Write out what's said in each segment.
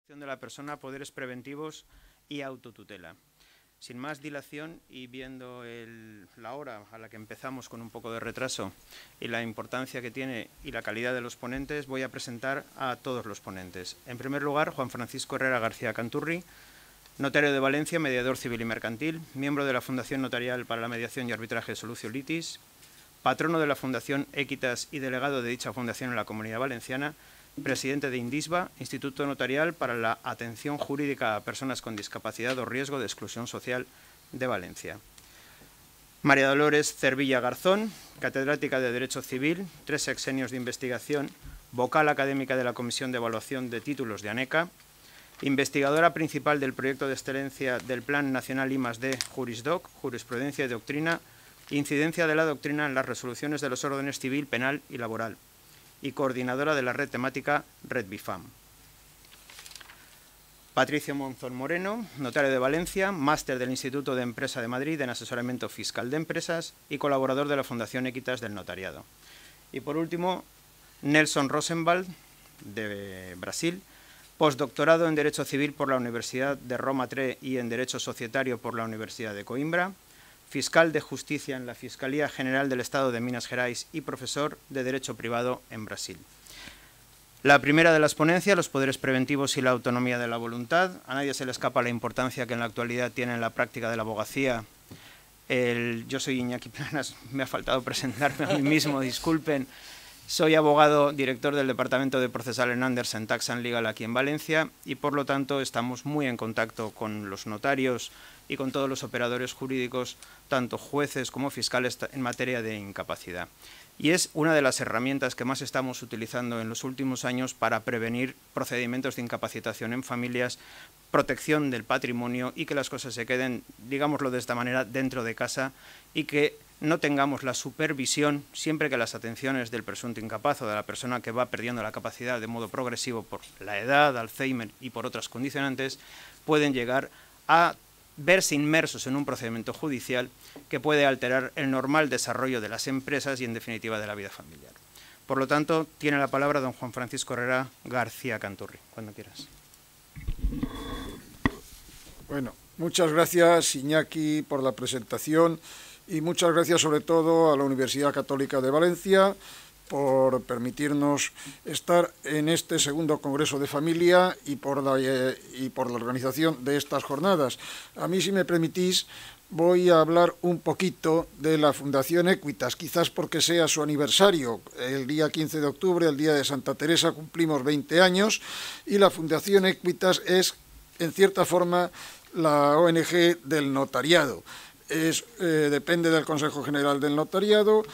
de la persona, poderes preventivos y autotutela. Sin más dilación y viendo la hora a la que empezamos con un poco de retraso y la importancia que tiene y la calidad de los ponentes, voy a presentar a todos los ponentes. En primer lugar, Juan Francisco Herrera García Canturri, notario de Valencia, mediador civil y mercantil, miembro de la Fundación Notarial para la Mediación y Arbitraje de Solucio Litis, patrono de la Fundación Equitas y delegado de dicha fundación en la Comunidad Valenciana, presidente de INDISBA, Instituto Notarial para la Atención Jurídica a Personas con Discapacidad o Riesgo de Exclusión Social de Valencia. María Dolores Cervilla Garzón, catedrática de Derecho Civil, 3 sexenios de investigación, vocal académica de la Comisión de Evaluación de Títulos de ANECA, investigadora principal del proyecto de excelencia del Plan Nacional I+D Jurisdoc, Jurisprudencia y Doctrina, incidencia de la doctrina en las resoluciones de los órdenes civil, penal y laboral, y coordinadora de la red temática Red Bifam. Patricio Monzón Moreno, notario de Valencia, máster del Instituto de Empresa de Madrid en asesoramiento fiscal de empresas y colaborador de la Fundación Equitas del Notariado. Y por último, Nelson Rosenwald, de Brasil, postdoctorado en Derecho Civil por la Universidad de Roma III y en Derecho Societario por la Universidad de Coimbra, fiscal de Justicia en la Fiscalía General del Estado de Minas Gerais y profesor de Derecho Privado en Brasil. La primera de las ponencias, los poderes preventivos y la autonomía de la voluntad. A nadie se le escapa la importancia que en la actualidad tiene en la práctica de la abogacía. Yo soy Iñaki Planas, me ha faltado presentarme a mí mismo, disculpen. Soy abogado, director del Departamento de Procesal en Andersen Tax and Legal aquí en Valencia y por lo tanto estamos muy en contacto con los notarios y con todos los operadores jurídicos, tanto jueces como fiscales en materia de incapacidad. Y es una de las herramientas que más estamos utilizando en los últimos años para prevenir procedimientos de incapacitación en familias, protección del patrimonio y que las cosas se queden, digámoslo de esta manera, dentro de casa y que no tengamos la supervisión siempre que las atenciones del presunto incapaz o de la persona que va perdiendo la capacidad de modo progresivo por la edad, Alzheimer y por otras condicionantes, pueden llegar a verse inmersos en un procedimiento judicial que puede alterar el normal desarrollo de las empresas y, en definitiva, de la vida familiar. Por lo tanto, tiene la palabra don Juan Francisco Herrera García Canturri. Cuando quieras. Bueno, muchas gracias, Iñaki, por la presentación y muchas gracias, sobre todo, a la Universidad Católica de Valencia por permitirnos estar en este segundo Congreso de Familia y por la organización de estas jornadas. A mí, si me permitís, voy a hablar un poquito de la Fundación Equitas, quizás porque sea su aniversario. El día 15 de octubre, el día de Santa Teresa, cumplimos 20 años y la Fundación Equitas es, en cierta forma, la ONG del notariado. Depende del Consejo General del Notariado,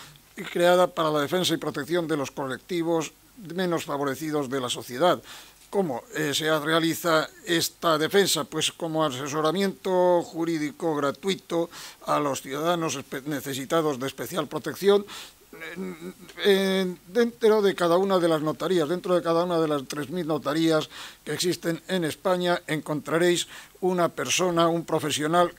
creada para la defensa y protección de los colectivos menos favorecidos de la sociedad. ¿Cómo se realiza esta defensa? Pues como asesoramiento jurídico gratuito a los ciudadanos necesitados de especial protección dentro de cada una de las notarías, dentro de cada una de las 3.000 notarías que existen en España, encontraréis una persona, un profesional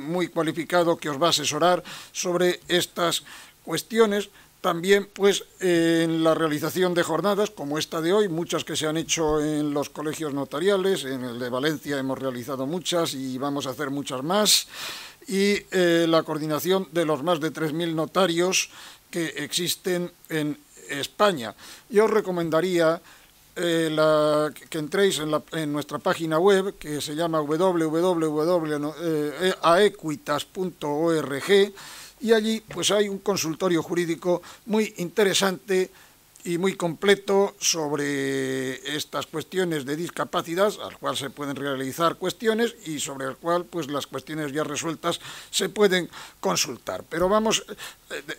muy cualificado que os va a asesorar sobre estas cuestiones. También, pues, en la realización de jornadas como esta de hoy, muchas que se han hecho en los colegios notariales, en el de Valencia hemos realizado muchas y vamos a hacer muchas más, y la coordinación de los más de 3.000 notarios que existen en España. Yo os recomendaría que entréis en nuestra página web, que se llama www.aequitas.org, y allí pues hay un consultorio jurídico muy interesante y muy completo sobre estas cuestiones de discapacidad, al cual se pueden realizar cuestiones y sobre el cual pues las cuestiones ya resueltas se pueden consultar. Pero vamos,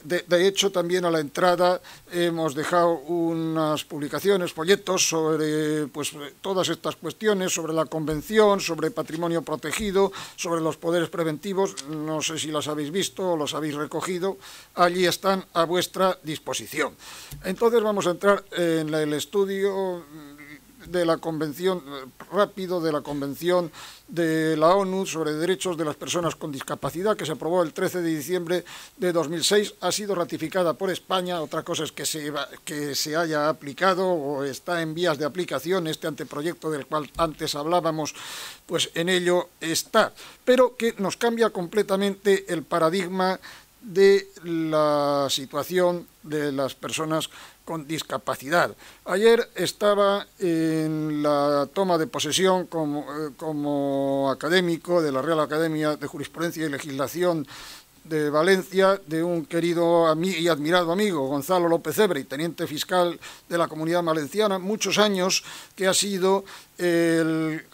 de hecho también a la entrada hemos dejado unas publicaciones, folletos sobre pues todas estas cuestiones, sobre la Convención, sobre patrimonio protegido, sobre los poderes preventivos. No sé si las habéis visto o los habéis recogido, allí están a vuestra disposición. Entonces vamos a entrar en el estudio de la Convención de la ONU sobre Derechos de las Personas con Discapacidad, que se aprobó el 13 de diciembre de 2006, ha sido ratificada por España. Otra cosa es que se haya aplicado o está en vías de aplicación. Este anteproyecto del cual antes hablábamos, pues en ello está, pero que nos cambia completamente el paradigma de la situación de las personas con discapacidad. Ayer estaba en la toma de posesión como académico de la Real Academia de Jurisprudencia y Legislación de Valencia, de un querido y admirado amigo, Gonzalo López Ebre, teniente fiscal de la Comunidad Valenciana, muchos años que ha sido el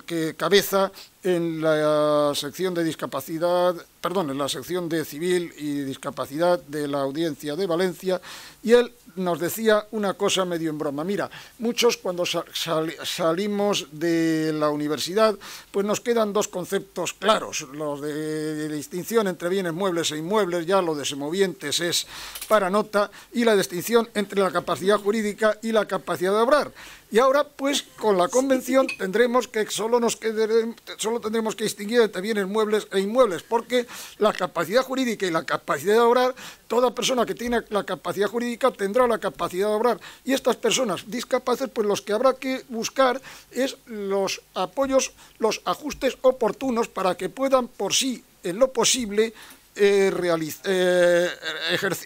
que cabeza en la sección de discapacidad, perdón, en la sección de civil y discapacidad de la Audiencia de Valencia, y él nos decía una cosa medio en broma. Mira, muchos cuando salimos de la universidad, pues nos quedan dos conceptos claros, los de distinción entre bienes muebles e inmuebles, ya lo de semovientes es para nota, y la distinción entre la capacidad jurídica y la capacidad de obrar. Y ahora, pues, con la Convención tendremos que solo tendremos que distinguir entre bienes muebles e inmuebles, porque la capacidad jurídica y la capacidad de obrar, toda persona que tiene la capacidad jurídica tendrá la capacidad de obrar. Y estas personas discapaces, pues los que habrá que buscar es los apoyos, los ajustes oportunos para que puedan por sí, en lo posible,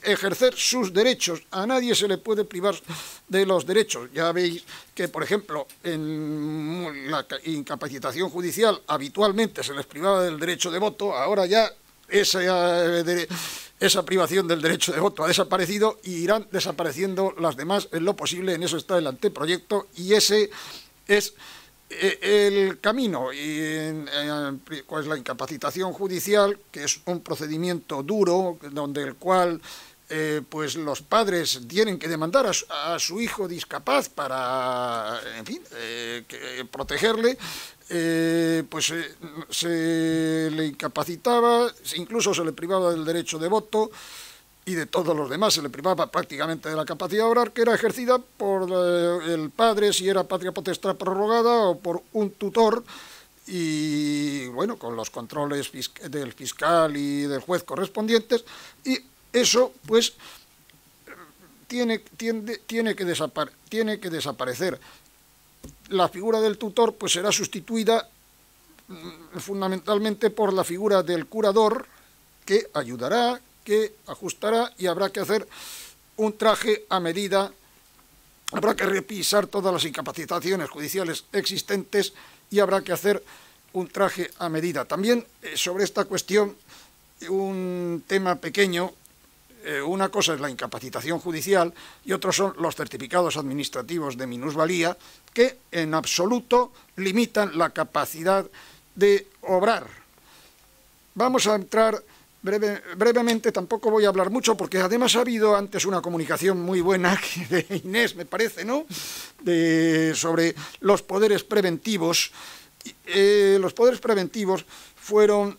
ejercer sus derechos. A nadie se le puede privar de los derechos. Ya veis que, por ejemplo, en la incapacitación judicial habitualmente se les privaba del derecho de voto. Ahora ya esa privación del derecho de voto ha desaparecido y irán desapareciendo las demás en lo posible. En eso está el anteproyecto y ese es el camino. Pues la incapacitación judicial, que es un procedimiento duro, donde el cual pues los padres tienen que demandar a su hijo discapaz para, en fin, protegerle, pues se le incapacitaba, incluso se le privaba del derecho de voto, y de todos los demás se le privaba prácticamente de la capacidad de obrar, que era ejercida por el padre, si era patria potestad prorrogada, o por un tutor, y bueno, con los controles del fiscal y del juez correspondientes, y eso pues tiene que desaparecer. La figura del tutor pues será sustituida fundamentalmente por la figura del curador, que ayudará, que ajustará, y habrá que hacer un traje a medida, habrá que revisar todas las incapacitaciones judiciales existentes y habrá que hacer un traje a medida. También sobre esta cuestión, un tema pequeño, una cosa es la incapacitación judicial y otros son los certificados administrativos de minusvalía, que en absoluto limitan la capacidad de obrar. Vamos a entrar brevemente, tampoco voy a hablar mucho, porque además ha habido antes una comunicación muy buena de Inés, me parece, ¿no?, sobre los poderes preventivos. Los poderes preventivos fueron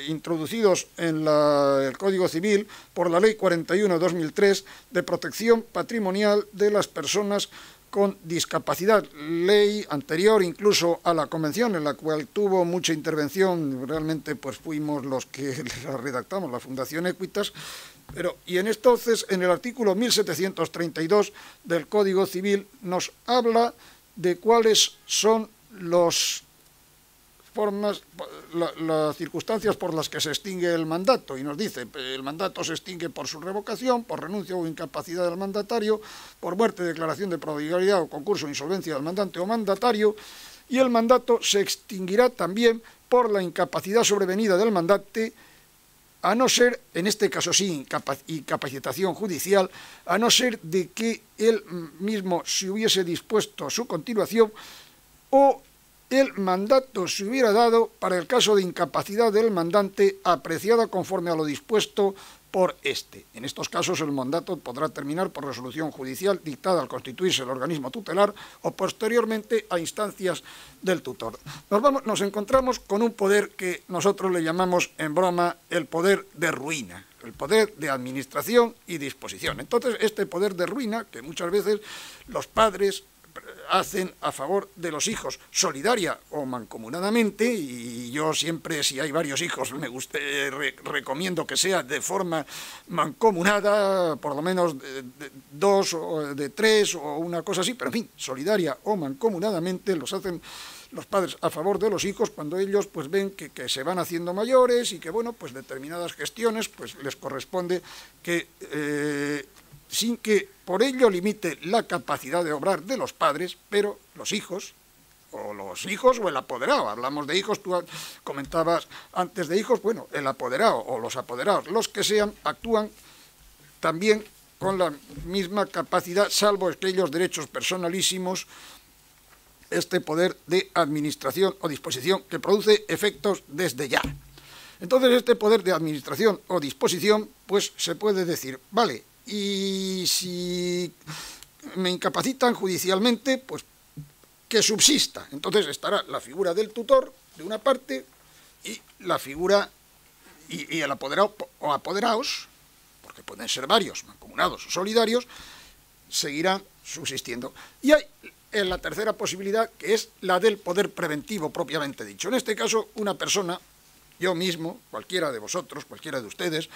introducidos en el Código Civil por la Ley 41/2003 de protección patrimonial de las personas con discapacidad, ley anterior incluso a la Convención, en la cual tuvo mucha intervención, realmente pues fuimos los que la redactamos, la Fundación Equitas, y entonces en el artículo 1732 del Código Civil nos habla de cuáles son las circunstancias por las que se extingue el mandato, y nos dice: el mandato se extingue por su revocación, por renuncia o incapacidad del mandatario, por muerte, declaración de prodigalidad o concurso o insolvencia del mandante o mandatario, y el mandato se extinguirá también por la incapacidad sobrevenida del mandante, a no ser, en este caso sí, incapacitación judicial, a no ser de que él mismo se hubiese dispuesto su continuación o el mandato se hubiera dado para el caso de incapacidad del mandante apreciada conforme a lo dispuesto por éste. En estos casos el mandato podrá terminar por resolución judicial dictada al constituirse el organismo tutelar o posteriormente a instancias del tutor. Nos encontramos con un poder que nosotros le llamamos en broma el poder de ruina. el poder de administración y disposición. Entonces, este poder de ruina, que muchas veces los padres hacen a favor de los hijos, solidaria o mancomunadamente, y yo siempre, si hay varios hijos, recomiendo que sea de forma mancomunada, por lo menos de 2 o de 3 o una cosa así, pero en fin, solidaria o mancomunadamente los hacen los padres a favor de los hijos cuando ellos pues ven que se van haciendo mayores y que, bueno, pues determinadas gestiones pues les corresponde que sin que por ello limite la capacidad de obrar de los padres, pero los hijos o el apoderado, hablamos de hijos, tú comentabas antes de hijos, bueno, el apoderado o los apoderados, los que sean, actúan también con la misma capacidad, salvo aquellos derechos personalísimos, este poder de administración o disposición que produce efectos desde ya. Entonces, este poder de administración o disposición, pues se puede decir, vale, y si me incapacitan judicialmente, pues que subsista. Entonces estará la figura del tutor de una parte y la figura y el apoderado o apoderados, porque pueden ser varios, mancomunados o solidarios, seguirán subsistiendo. Y hay en la tercera posibilidad, que es la del poder preventivo propiamente dicho. En este caso, una persona, yo mismo, cualquiera de vosotros, cualquiera de ustedes,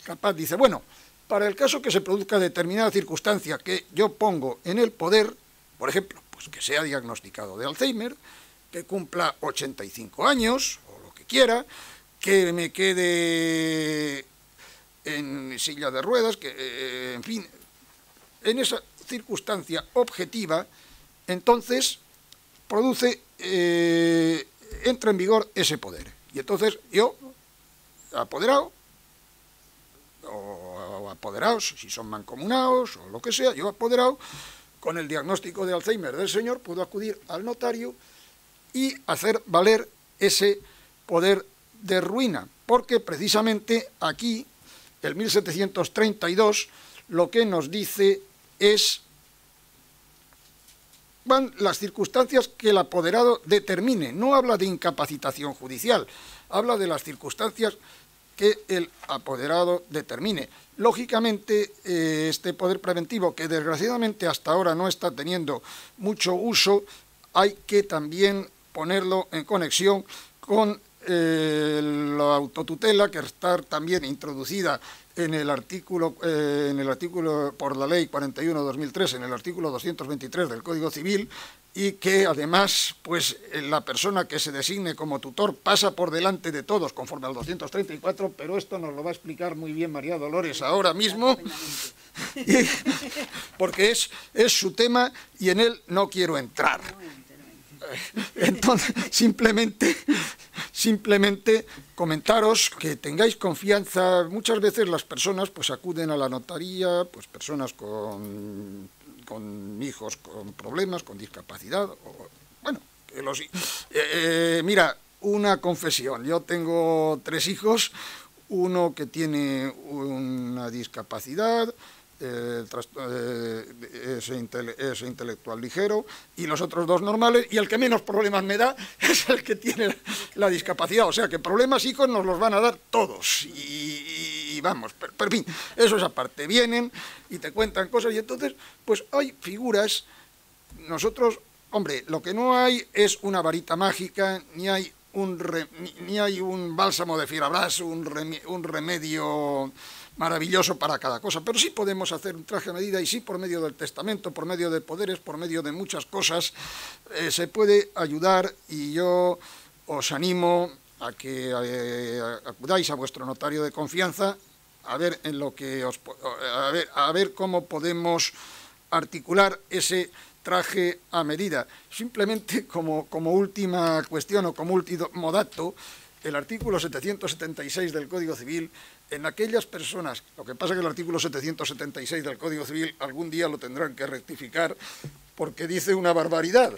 capaz dice, bueno, para el caso que se produzca determinada circunstancia que yo pongo en el poder, por ejemplo, pues que sea diagnosticado de Alzheimer, que cumpla 85 años, o lo que quiera, que me quede en silla de ruedas, que, en fin, en esa circunstancia objetiva, entonces entra en vigor ese poder. Y entonces yo, apoderado, o apoderados, si son mancomunados, o lo que sea, yo apoderado, con el diagnóstico de Alzheimer del señor, puedo acudir al notario y hacer valer ese poder de ruina, porque precisamente aquí, el 1732, lo que nos dice es, van las circunstancias que el apoderado determine, no habla de incapacitación judicial, habla de las circunstancias que el apoderado determine. Lógicamente, este poder preventivo, que desgraciadamente hasta ahora no está teniendo mucho uso, hay que también ponerlo en conexión con la autotutela, que está también introducida en el artículo por la Ley 41/2003, en el artículo 223 del Código Civil, y que además, pues la persona que se designe como tutor pasa por delante de todos, conforme al 234, pero esto nos lo va a explicar muy bien María Dolores ahora mismo, porque es su tema y en él no quiero entrar. Entonces, simplemente comentaros que tengáis confianza. Muchas veces las personas pues acuden a la notaría, pues personas con hijos con problemas, con discapacidad, bueno, mira, una confesión, yo tengo 3 hijos, uno que tiene una discapacidad, es intelectual ligero, y los otros 2 normales, y el que menos problemas me da es el que tiene la discapacidad, o sea que problemas hijos nos los van a dar todos, y vamos, pero en fin, eso es aparte, vienen y te cuentan cosas, y entonces pues hay figuras. Nosotros, hombre, lo que no hay es una varita mágica, ni hay un bálsamo de Fierabras, un remedio maravilloso para cada cosa, pero sí podemos hacer un traje a medida, y sí, por medio del testamento, por medio de poderes, por medio de muchas cosas, se puede ayudar, y yo os animo a que acudáis a vuestro notario de confianza a ver a ver cómo podemos articular ese traje a medida. Simplemente como última cuestión o como último dato, el artículo 776 del Código Civil, en aquellas personas, lo que pasa es que el artículo 776 del Código Civil algún día lo tendrán que rectificar porque dice una barbaridad.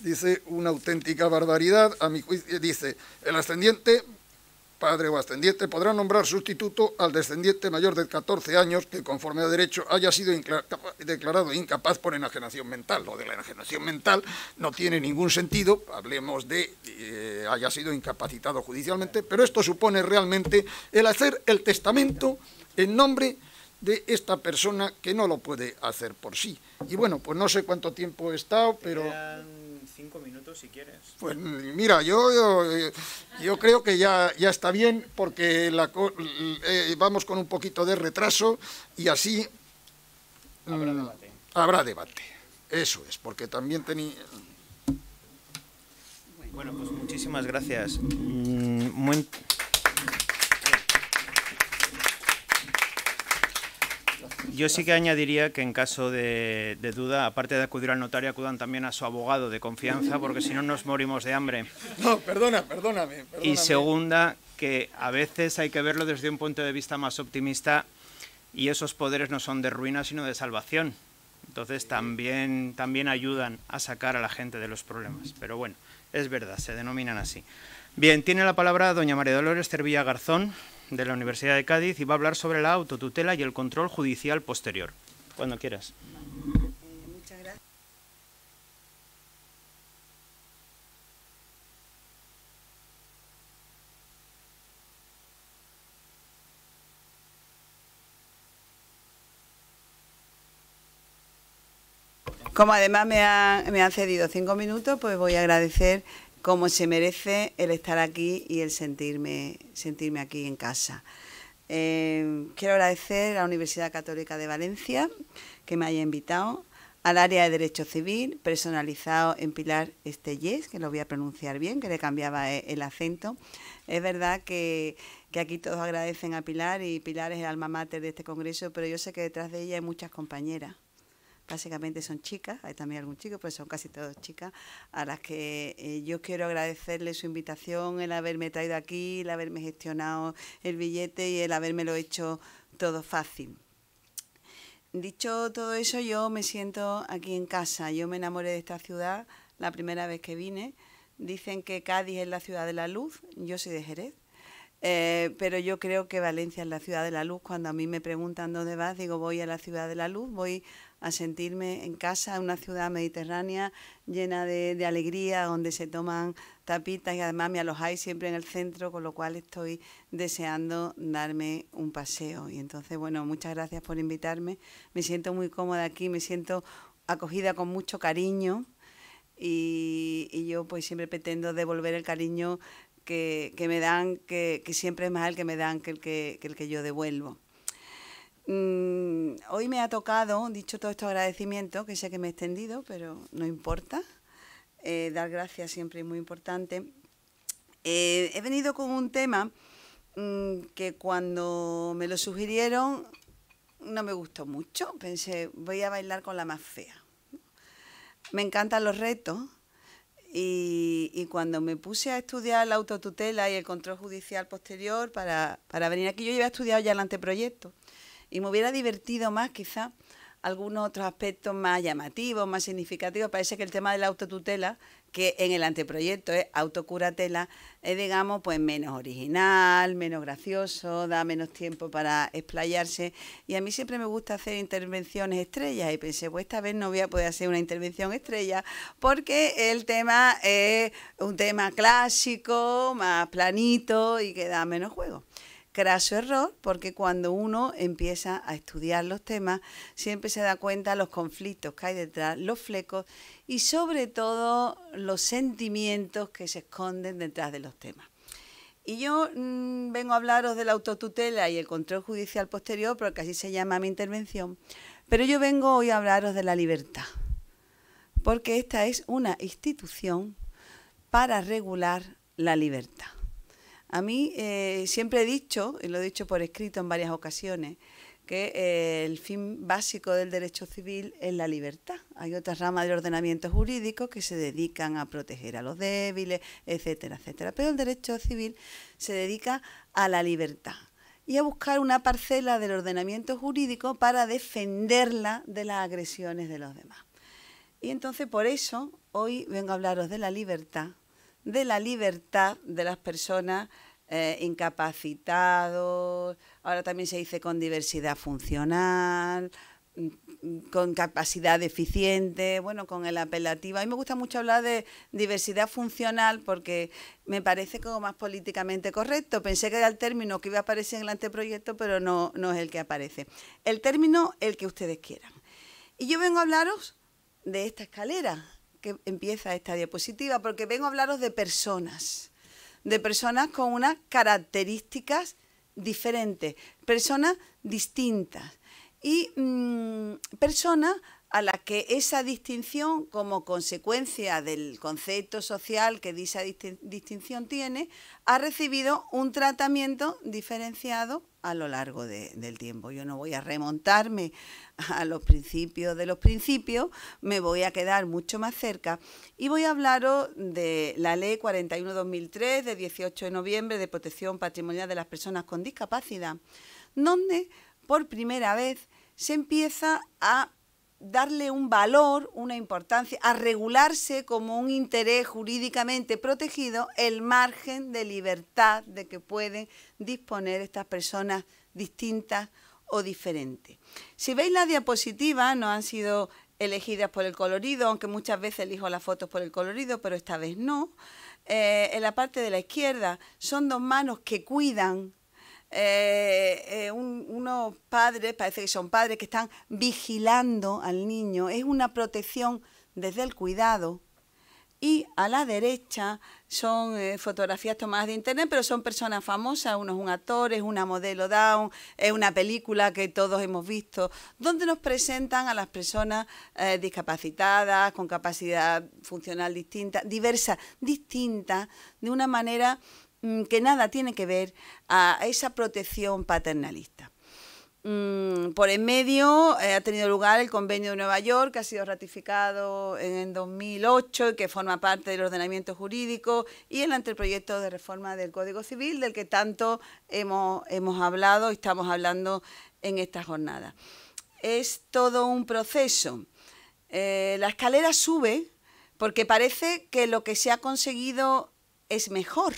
Dice una auténtica barbaridad, a mi juicio, dice, el ascendiente padre o ascendiente, podrá nombrar sustituto al descendiente mayor de 14 años que, conforme a derecho, haya sido declarado incapaz por enajenación mental. Lo de la enajenación mental no tiene ningún sentido, hablemos de haya sido incapacitado judicialmente, pero esto supone realmente el hacer el testamento en nombre de esta persona que no lo puede hacer por sí. Y bueno, pues no sé cuánto tiempo he estado, pero... Quedan 5 minutos si quieres. Pues mira, yo creo que ya está bien, porque vamos con un poquito de retraso y así... Habrá debate. Habrá debate, eso es, porque también tenía... Bueno, pues muchísimas gracias. Yo sí que añadiría que en caso de duda, aparte de acudir al notario, acudan también a su abogado de confianza, porque si no nos morimos de hambre. No, perdóname. Y segunda, que a veces hay que verlo desde un punto de vista más optimista, y esos poderes no son de ruina, sino de salvación. Entonces también ayudan a sacar a la gente de los problemas. Pero bueno, es verdad, se denominan así. Bien, tiene la palabra doña María Dolores Cervilla Garzón, de la Universidad de Cádiz, y va a hablar sobre la autotutela y el control judicial posterior. Cuando quieras. Muchas gracias. Como además me han cedido 5 minutos, pues voy a agradecer como se merece el estar aquí y el sentirme aquí en casa. Quiero agradecer a la Universidad Católica de Valencia que me haya invitado, al área de Derecho Civil, personalizado en Pilar Estellés, que lo voy a pronunciar bien, que le cambiaba el acento. Es verdad que aquí todos agradecen a Pilar, y Pilar es el alma mater de este congreso, pero yo sé que detrás de ella hay muchas compañeras. Básicamente son chicas, hay también algún chico, pero son casi todas chicas, a las que yo quiero agradecerle su invitación, el haberme traído aquí, el haberme gestionado el billete y el habérmelo hecho todo fácil. Dicho todo eso, yo me siento aquí en casa. Yo me enamoré de esta ciudad la primera vez que vine. Dicen que Cádiz es la ciudad de la luz, yo soy de Jerez. Pero yo creo que Valencia es la ciudad de la luz. Cuando a mí me preguntan dónde vas, digo voy a la ciudad de la luz, voy a sentirme en casa, en una ciudad mediterránea llena de alegría, donde se toman tapitas y además me alojáis siempre en el centro, con lo cual estoy deseando darme un paseo. Y entonces, bueno, muchas gracias por invitarme. Me siento muy cómoda aquí, me siento acogida con mucho cariño y yo pues siempre pretendo devolver el cariño que me dan, que siempre es más el que me dan que el que yo devuelvo. Hoy me ha tocado, dicho todos estos agradecimientos, que sé que me he extendido, pero no importa, dar gracias siempre es muy importante. He venido con un tema que cuando me lo sugirieron no me gustó mucho. Pensé, voy a bailar con la más fea. Me encantan los retos. Y cuando me puse a estudiar la autotutela y el control judicial posterior para venir aquí, yo había estudiado ya el anteproyecto y me hubiera divertido más quizá algunos otros aspectos más llamativos, más significativos. Parece que el tema de la autotutela, que en el anteproyecto es autocuratela, es, digamos, pues menos original, menos gracioso, da menos tiempo para explayarse. Y a mí siempre me gusta hacer intervenciones estrellas y pensé, pues esta vez no voy a poder hacer una intervención estrella porque el tema es un tema clásico, más planito y que da menos juego. Craso error, porque cuando uno empieza a estudiar los temas siempre se da cuenta de los conflictos que hay detrás, los flecos y sobre todo los sentimientos que se esconden detrás de los temas. Y yo vengo a hablaros de la autotutela y el control judicial posterior, porque así se llama mi intervención, pero yo vengo hoy a hablaros de la libertad, porque esta es una institución para regular la libertad. A mí siempre he dicho, y lo he dicho por escrito en varias ocasiones, que el fin básico del derecho civil es la libertad. Hay otras ramas del ordenamiento jurídico que se dedican a proteger a los débiles, etcétera, etcétera. Pero el derecho civil se dedica a la libertad y a buscar una parcela del ordenamiento jurídico para defenderla de las agresiones de los demás. Y entonces por eso hoy vengo a hablaros de la libertad de las personas incapacitados, ahora también se dice con diversidad funcional, con capacidad deficiente, bueno, con el apelativo. A mí me gusta mucho hablar de diversidad funcional porque me parece como más políticamente correcto. Pensé que era el término que iba a aparecer en el anteproyecto, pero no es el que aparece. El término, el que ustedes quieran. Y yo vengo a hablaros de esta escalera que empieza esta diapositiva, porque vengo a hablaros de personas con unas características diferentes, personas distintas. Y personas a las que esa distinción, como consecuencia del concepto social que dicha distinción tiene, ha recibido un tratamiento diferenciado a lo largo del tiempo. Yo no voy a remontarme a los principios de los principios, me voy a quedar mucho más cerca y voy a hablaros de la Ley 41/2003 de 18 de noviembre de protección patrimonial de las personas con discapacidad, donde por primera vez se empieza a darle un valor, una importancia, a regularse como un interés jurídicamente protegido el margen de libertad de que pueden disponer estas personas distintas o diferentes. Si veis la diapositiva, no han sido elegidas por el colorido, aunque muchas veces elijo las fotos por el colorido, pero esta vez no. En la parte de la izquierda son dos manos que cuidan, unos padres, parece que son padres que están vigilando al niño, es una protección desde el cuidado. Y a la derecha son fotografías tomadas de internet, pero son personas famosas, uno es un actor, es una modelo down, es una película que todos hemos visto, donde nos presentan a las personas discapacitadas, con capacidad funcional distinta, diversa, distinta, de una manera que nada tiene que ver a esa protección paternalista. Por en medio ha tenido lugar el Convenio de Nueva York, que ha sido ratificado en 2008 y que forma parte del ordenamiento jurídico, y el anteproyecto de reforma del Código Civil, del que tanto hemos hablado y estamos hablando en esta jornada. Es todo un proceso. La escalera sube porque parece que lo que se ha conseguido es mejor.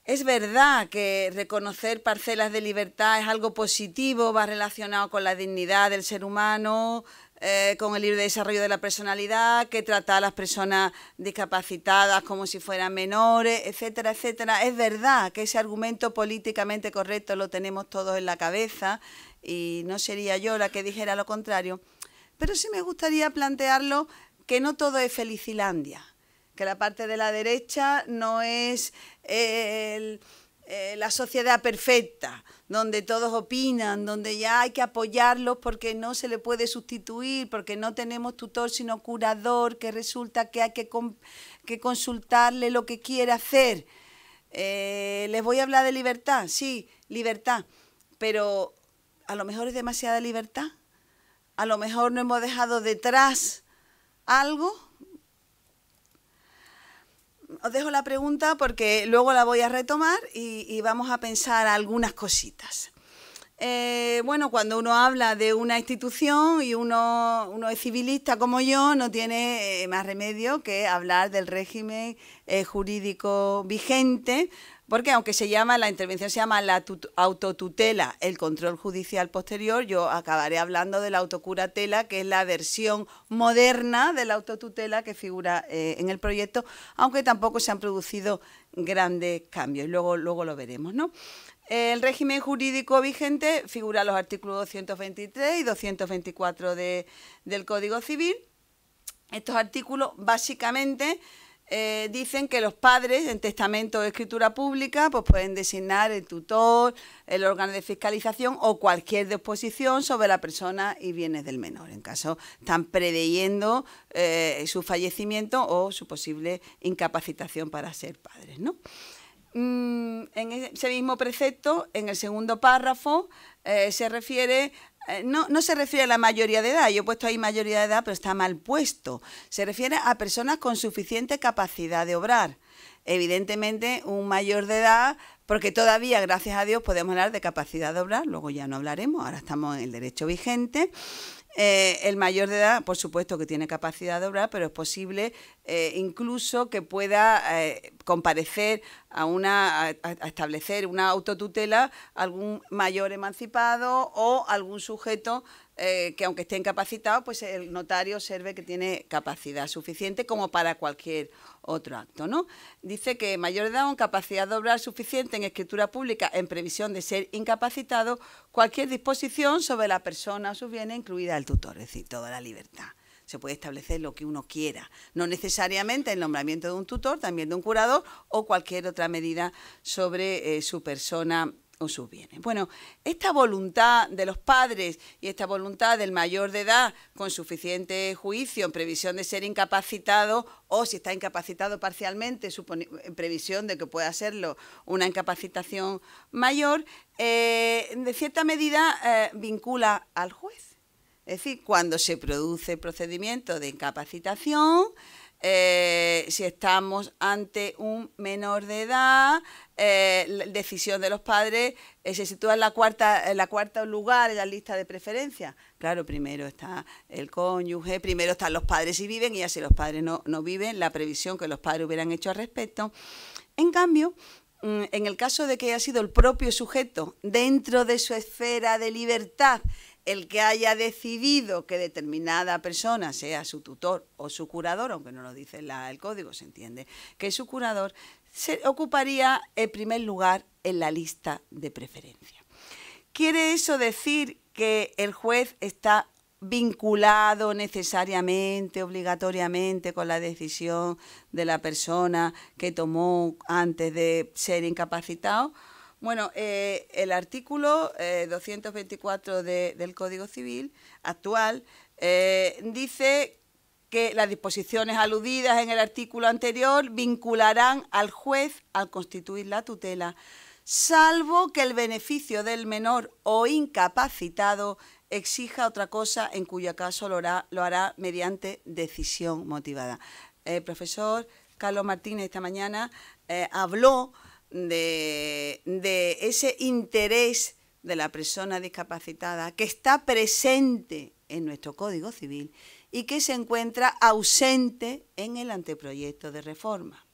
Es verdad que reconocer parcelas de libertad es algo positivo, va relacionado con la dignidad del ser humano, con el libre desarrollo de la personalidad, que trata a las personas discapacitadas como si fueran menores, etcétera, etcétera. Es verdad que ese argumento políticamente correcto lo tenemos todos en la cabeza y no sería yo la que dijera lo contrario, pero sí me gustaría plantearlo que no todo es Felicilandia, que la parte de la derecha no es la sociedad perfecta, donde todos opinan, donde ya hay que apoyarlos porque no se le puede sustituir, porque no tenemos tutor sino curador, que resulta que hay que consultarle lo que quiere hacer. ¿Les voy a hablar de libertad? Sí, libertad, pero a lo mejor es demasiada libertad, a lo mejor no hemos dejado detrás algo. Os dejo la pregunta porque luego la voy a retomar y vamos a pensar algunas cositas. Bueno, cuando uno habla de una institución y uno es civilista como yo, no tiene más remedio que hablar del régimen jurídico vigente, porque aunque la intervención se llama la autotutela, el control judicial posterior, yo acabaré hablando de la autocuratela, que es la versión moderna de la autotutela que figura en el proyecto, aunque tampoco se han producido grandes cambios, luego lo veremos, ¿no? El régimen jurídico vigente figura los artículos 223 y 224 del Código Civil. Estos artículos básicamente dicen que los padres en testamento o escritura pública pues pueden designar el tutor, el órgano de fiscalización o cualquier disposición sobre la persona y bienes del menor, en caso están preveyendo su fallecimiento o su posible incapacitación para ser padres, ¿no? En ese mismo precepto, en el segundo párrafo, se refiere, no se refiere a la mayoría de edad, yo he puesto ahí mayoría de edad, pero está mal puesto, se refiere a personas con suficiente capacidad de obrar. Evidentemente, un mayor de edad, porque todavía, gracias a Dios, podemos hablar de capacidad de obrar, luego ya no hablaremos, ahora estamos en el derecho vigente, El mayor de edad, por supuesto que tiene capacidad de obrar, pero es posible incluso que pueda comparecer a establecer una autotutela algún mayor emancipado o algún sujeto que aunque esté incapacitado, pues el notario observe que tiene capacidad suficiente como para cualquier otro acto, ¿no? Dice que mayor de edad con capacidad de obrar suficiente en escritura pública en previsión de ser incapacitado, cualquier disposición sobre la persona o sus bienes, incluida el tutor, es decir, toda la libertad. Se puede establecer lo que uno quiera, no necesariamente el nombramiento de un tutor, también de un curador o cualquier otra medida sobre su persona o sus bienes. Bueno, esta voluntad de los padres y esta voluntad del mayor de edad con suficiente juicio en previsión de ser incapacitado o si está incapacitado parcialmente en previsión de que pueda serlo una incapacitación mayor, de cierta medida vincula al juez. Es decir, cuando se produce el procedimiento de incapacitación, si estamos ante un menor de edad, la decisión de los padres se sitúa en la cuarta lugar en la lista de preferencia. Claro, primero está el cónyuge, primero están los padres si viven, y ya si los padres no viven, la previsión que los padres hubieran hecho al respecto. En cambio, en el caso de que haya sido el propio sujeto, dentro de su esfera de libertad, el que haya decidido que determinada persona sea su tutor o su curador, aunque no lo dice el código, se entiende que su curador se ocuparía el primer lugar en la lista de preferencia. ¿Quiere eso decir que el juez está vinculado necesariamente, obligatoriamente con la decisión de la persona que tomó antes de ser incapacitado? Bueno, el artículo 224 del Código Civil actual dice que las disposiciones aludidas en el artículo anterior vincularán al juez al constituir la tutela, salvo que el beneficio del menor o incapacitado exija otra cosa, en cuyo caso lo hará mediante decisión motivada. El profesor Carlos Martínez esta mañana habló de ese interés de la persona discapacitada que está presente en nuestro Código Civil y que se encuentra ausente en el anteproyecto de reforma.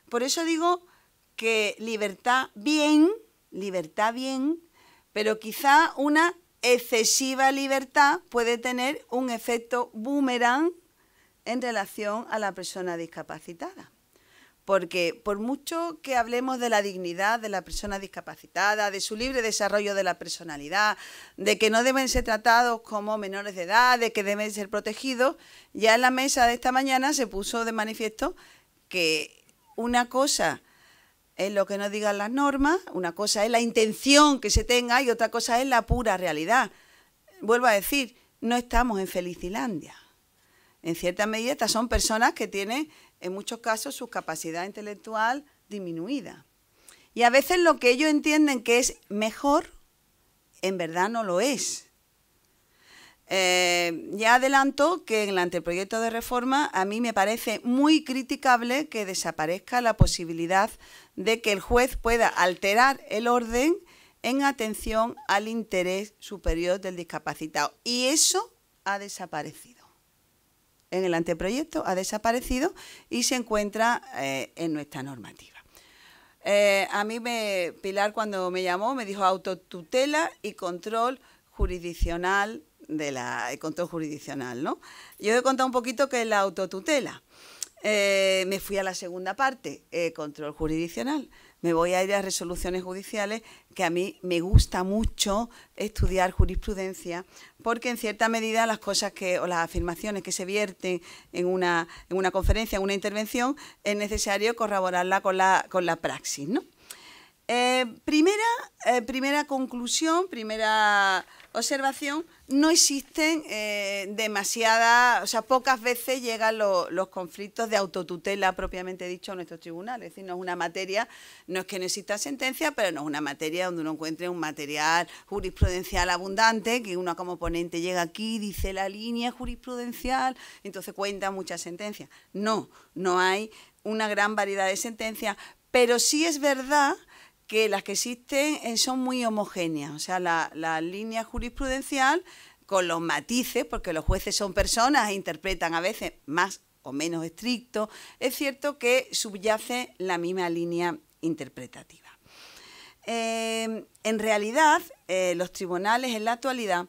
Por eso digo que libertad bien, pero quizá una excesiva libertad puede tener un efecto boomerang en relación a la persona discapacitada. Porque por mucho que hablemos de la dignidad de la persona discapacitada, de su libre desarrollo de la personalidad, de que no deben ser tratados como menores de edad, de que deben ser protegidos, ya en la mesa de esta mañana se puso de manifiesto que una cosa es lo que nos digan las normas, una cosa es la intención que se tenga y otra cosa es la pura realidad. Vuelvo a decir, no estamos en Felicilandia. En cierta medida, estas son personas que tienen, en muchos casos, su capacidad intelectual disminuida. Y a veces lo que ellos entienden que es mejor, en verdad no lo es. Ya adelanto que en el anteproyecto de reforma a mí me parece muy criticable que desaparezca la posibilidad de que el juez pueda alterar el orden en atención al interés superior del discapacitado. Y eso ha desaparecido. En el anteproyecto ha desaparecido y se encuentra en nuestra normativa. A mí Pilar cuando me llamó me dijo autotutela y control jurisdiccional ¿no? Yo he contado un poquito qué es la autotutela. Me fui a la segunda parte, control jurisdiccional. Me voy a ir a resoluciones judiciales, que a mí me gusta mucho estudiar jurisprudencia, porque en cierta medida las cosas o las afirmaciones que se vierten en una conferencia, en una intervención, es necesario corroborarla con la praxis, ¿no? Primera conclusión, primera observación, no existen pocas veces llegan los conflictos de autotutela propiamente dicho a nuestros tribunales. Es decir, no es una materia, no es que no exista sentencia, pero no es una materia donde uno encuentre un material jurisprudencial abundante, que uno como ponente llega aquí, dice la línea jurisprudencial, entonces cuenta muchas sentencias. No hay una gran variedad de sentencias, pero sí es verdad que las que existen son muy homogéneas, o sea, la línea jurisprudencial con los matices, porque los jueces son personas e interpretan a veces más o menos estricto, es cierto que subyace la misma línea interpretativa. En realidad, los tribunales en la actualidad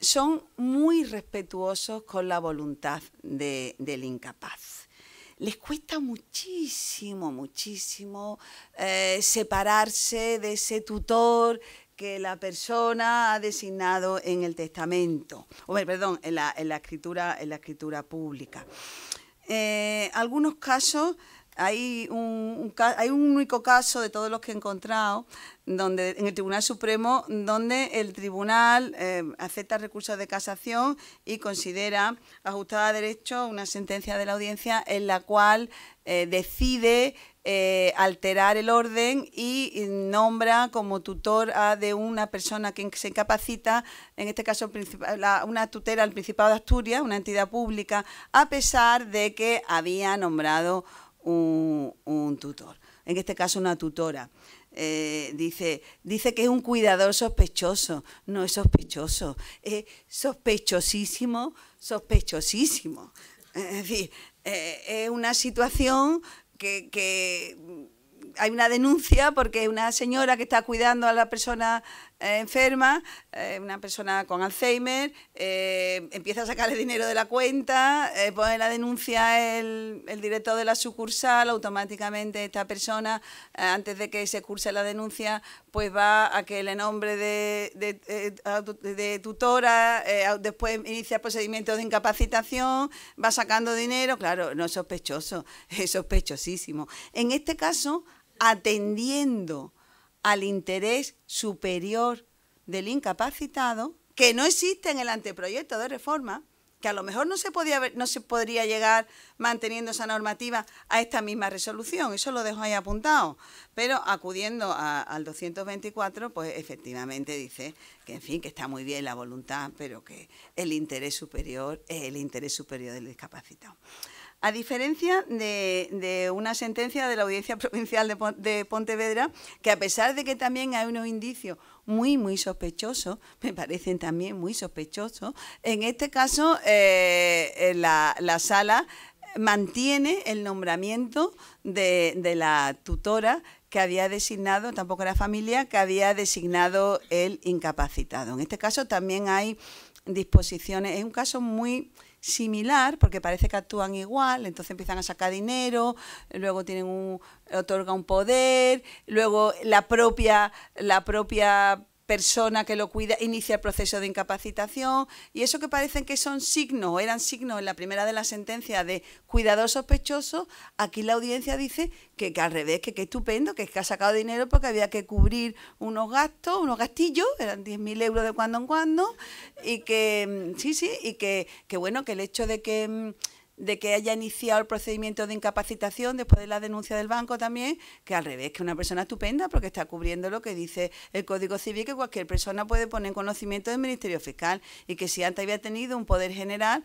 son muy respetuosos con la voluntad del incapaz. Les cuesta muchísimo, muchísimo separarse de ese tutor que la persona ha designado en el testamento, en la escritura pública. Algunos casos, hay un único caso de todos los que he encontrado, donde en el Tribunal Supremo, donde el tribunal acepta recursos de casación y considera ajustada a derecho una sentencia de la audiencia en la cual decide alterar el orden y nombra como tutor de una persona que se incapacita, en este caso una tutela al Principado de Asturias, una entidad pública, a pesar de que había nombrado un tutor, en este caso una tutora. Dice que es un cuidador sospechoso. No es sospechoso, es sospechosísimo, sospechosísimo. Es decir, es una situación que hay una denuncia porque una señora que está cuidando a la persona enferma, una persona con Alzheimer, empieza a sacarle dinero de la cuenta, pone la denuncia el director de la sucursal, automáticamente esta persona, antes de que se curse la denuncia, pues va a que le nombre de tutora, después inicia el procedimiento de incapacitación, va sacando dinero. Claro, no es sospechoso, es sospechosísimo. En este caso, atendiendo al interés superior del incapacitado, que no existe en el anteproyecto de reforma, que a lo mejor no se podría llegar manteniendo esa normativa a esta misma resolución, eso lo dejo ahí apuntado, pero acudiendo al 224, pues efectivamente dice que, en fin, que está muy bien la voluntad, pero que el interés superior es el interés superior del discapacitado. A diferencia de una sentencia de la Audiencia Provincial de Pontevedra, que a pesar de que también hay unos indicios muy, muy sospechosos, me parecen también muy sospechosos, en este caso la sala mantiene el nombramiento de la tutora que había designado, tampoco era familia, que había designado el incapacitado. En este caso también hay disposiciones, es un caso muy similar, porque parece que actúan igual, entonces empiezan a sacar dinero, luego otorga un poder, luego la propia persona que lo cuida inicia el proceso de incapacitación, y eso que parecen que son signos, o eran signos en la primera de la sentencia de cuidador sospechoso, aquí la audiencia dice que al revés, que estupendo, que ha sacado dinero porque había que cubrir unos gastos, unos gastillos, eran 10.000 euros de cuando en cuando, y que y que bueno, que el hecho de que haya iniciado el procedimiento de incapacitación después de la denuncia del banco también, que al revés, que es una persona estupenda porque está cubriendo lo que dice el Código Civil, que cualquier persona puede poner en conocimiento del Ministerio Fiscal, y que si antes había tenido un poder general,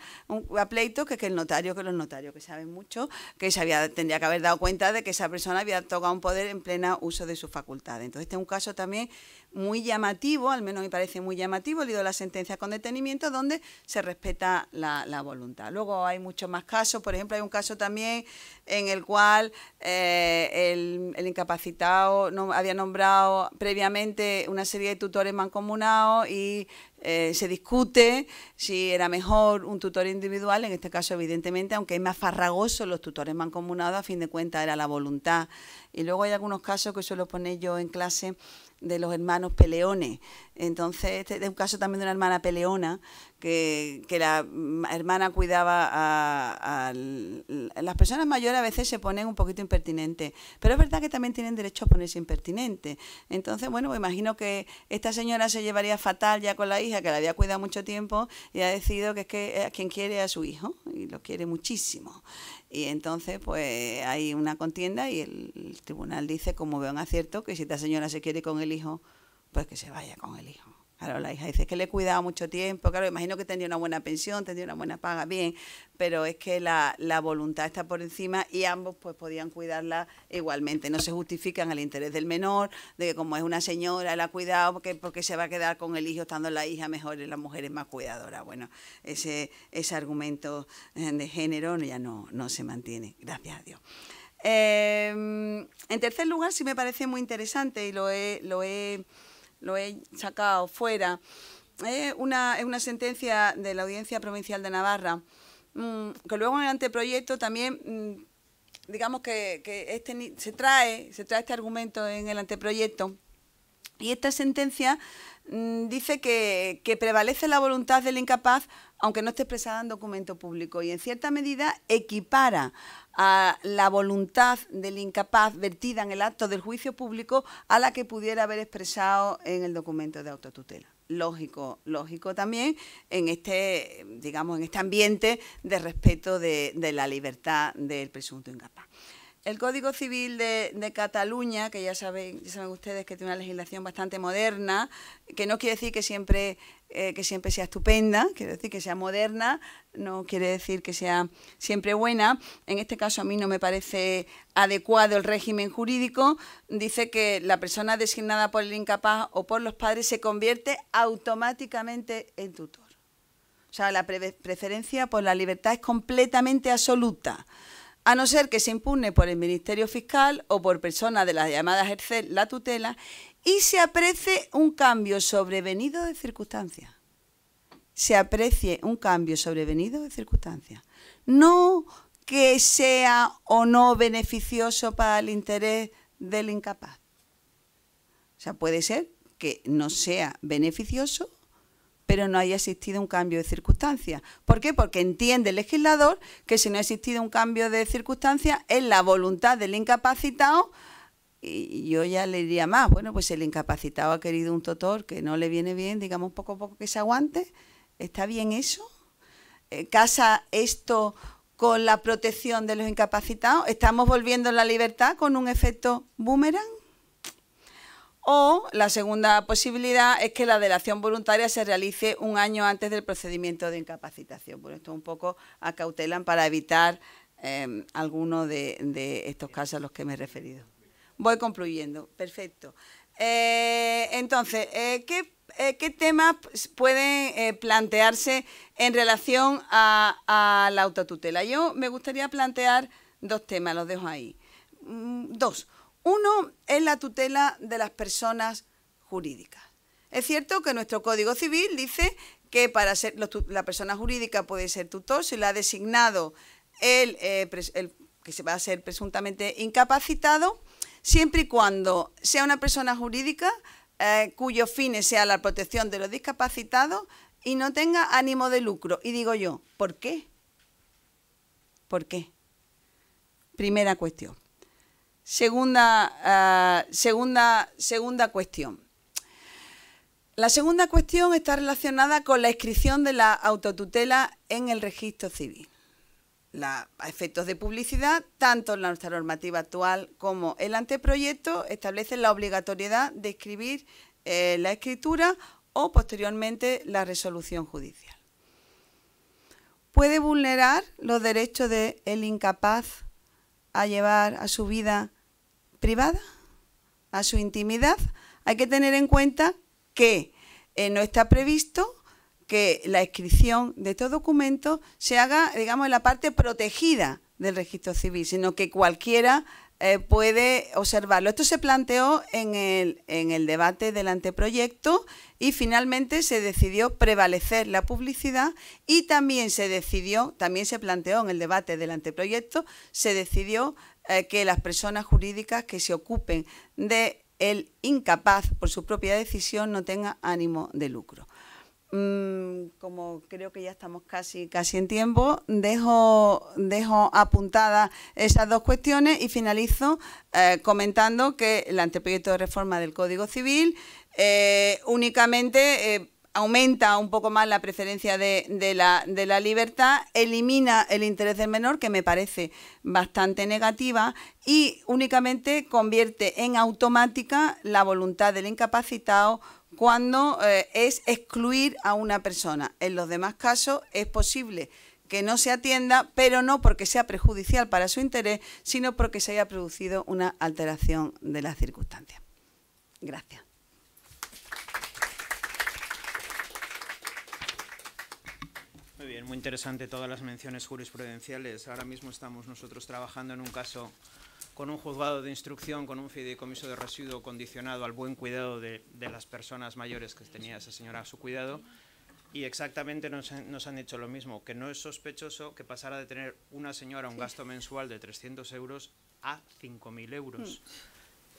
a pleito, que los notarios que saben mucho, que tendría que haber dado cuenta de que esa persona había tocado un poder en pleno uso de sus facultades. Entonces este es un caso también muy llamativo, al menos me parece muy llamativo, he leído la sentencia con detenimiento, donde se respeta la voluntad. Luego hay muchos más casos, por ejemplo, hay un caso también en el cual el incapacitado había nombrado previamente una serie de tutores mancomunados y se discute si era mejor un tutor individual. En este caso, evidentemente, aunque es más farragoso, los tutores mancomunados, a fin de cuentas, era la voluntad. Y luego hay algunos casos que suelo poner yo en clase de los hermanos peleones. Entonces, este es un caso también de una hermana peleona, que la hermana cuidaba a las personas mayores. A veces se ponen un poquito impertinentes, pero es verdad que también tienen derecho a ponerse impertinentes. Entonces, bueno, me imagino que esta señora se llevaría fatal ya con la hija, que la había cuidado mucho tiempo, y ha decidido que es que a quien quiere a su hijo, y lo quiere muchísimo. Y entonces, pues, hay una contienda y el tribunal dice, como veo un acierto, que si esta señora se quiere con el hijo, pues que se vaya con el hijo. Claro, la hija dice que le he cuidado mucho tiempo, claro, imagino que tendría una buena pensión, tendría una buena paga, bien, pero es que la voluntad está por encima y ambos pues podían cuidarla igualmente. No se justifican el interés del menor, de que como es una señora, la ha cuidado porque se va a quedar con el hijo estando la hija mejor y la mujer es más cuidadora. Bueno, ese argumento de género ya no se mantiene, gracias a Dios. En tercer lugar, sí me parece muy interesante y lo he sacado fuera, es una sentencia de la Audiencia Provincial de Navarra, que luego en el anteproyecto también, digamos que se trae este argumento en el anteproyecto, y esta sentencia dice que prevalece la voluntad del incapaz aunque no esté expresada en documento público, y en cierta medida equipara a la voluntad del incapaz vertida en el acto del juicio público a la que pudiera haber expresado en el documento de autotutela. Lógico también en este ambiente de respeto de la libertad del presunto incapaz. El Código Civil de Cataluña, que ya saben ustedes que tiene una legislación bastante moderna, que no quiere decir que siempre sea estupenda, quiere decir que sea moderna, no quiere decir que sea siempre buena. En este caso a mí no me parece adecuado el régimen jurídico. Dice que la persona designada por el incapaz o por los padres se convierte automáticamente en tutor. O sea, la preferencia por la libertad es completamente absoluta, a no ser que se impugne por el Ministerio Fiscal o por personas de las llamadas a ejercer la tutela y se aprecie un cambio sobrevenido de circunstancias. Se aprecie un cambio sobrevenido de circunstancias. No que sea o no beneficioso para el interés del incapaz. O sea, puede ser que no sea beneficioso, pero no haya existido un cambio de circunstancias. ¿Por qué? Porque entiende el legislador que si no ha existido un cambio de circunstancias es la voluntad del incapacitado, y yo ya le diría más, bueno, pues el incapacitado ha querido un tutor que no le viene bien, digamos poco a poco que se aguante. ¿Está bien eso? ¿Casa esto con la protección de los incapacitados? ¿Estamos volviendo la libertad con un efecto boomerang? O la segunda posibilidad es que la delación voluntaria se realice un año antes del procedimiento de incapacitación. Bueno, esto un poco acautelan para evitar algunos de estos casos a los que me he referido. Voy concluyendo. Perfecto. Entonces, ¿qué temas pueden plantearse en relación a la autotutela? Yo me gustaría plantear dos temas, los dejo ahí. Dos. Uno es la tutela de las personas jurídicas. Es cierto que nuestro Código Civil dice que para ser la persona jurídica puede ser tutor si lo ha designado el que se va a ser presuntamente incapacitado, siempre y cuando sea una persona jurídica cuyos fines sea la protección de los discapacitados y no tenga ánimo de lucro. Y digo yo, ¿por qué? ¿Por qué? Primera cuestión. Segunda cuestión. La segunda cuestión está relacionada con la inscripción de la autotutela en el registro civil. A efectos de publicidad, tanto nuestra normativa actual como el anteproyecto establecen la obligatoriedad de escribir la escritura o posteriormente la resolución judicial. ¿Puede vulnerar los derechos del incapaz a llevar a su vida privada, a su intimidad? Hay que tener en cuenta que no está previsto que la inscripción de estos documentos se haga, digamos, en la parte protegida del registro civil, sino que cualquiera puede observarlo. Esto se planteó en el debate del anteproyecto y finalmente se decidió prevalecer la publicidad, y también se planteó en el debate del anteproyecto, se decidió que las personas jurídicas que se ocupen del incapaz por su propia decisión no tengan ánimo de lucro. Como creo que ya estamos casi en tiempo, dejo apuntadas esas dos cuestiones y finalizo comentando que el anteproyecto de reforma del Código Civil únicamente aumenta un poco más la preferencia de la libertad, elimina el interés del menor, que me parece bastante negativa, y únicamente convierte en automática la voluntad del incapacitado cuando es excluir a una persona. En los demás casos es posible que no se atienda, pero no porque sea perjudicial para su interés, sino porque se haya producido una alteración de las circunstancias. Gracias. Muy bien, muy interesante todas las menciones jurisprudenciales. Ahora mismo estamos nosotros trabajando en un caso con un juzgado de instrucción, con un fideicomiso de residuo condicionado al buen cuidado de las personas mayores que tenía esa señora a su cuidado, y exactamente nos han dicho lo mismo, que no es sospechoso que pasara de tener una señora un gasto mensual de 300 euros a 5.000 euros.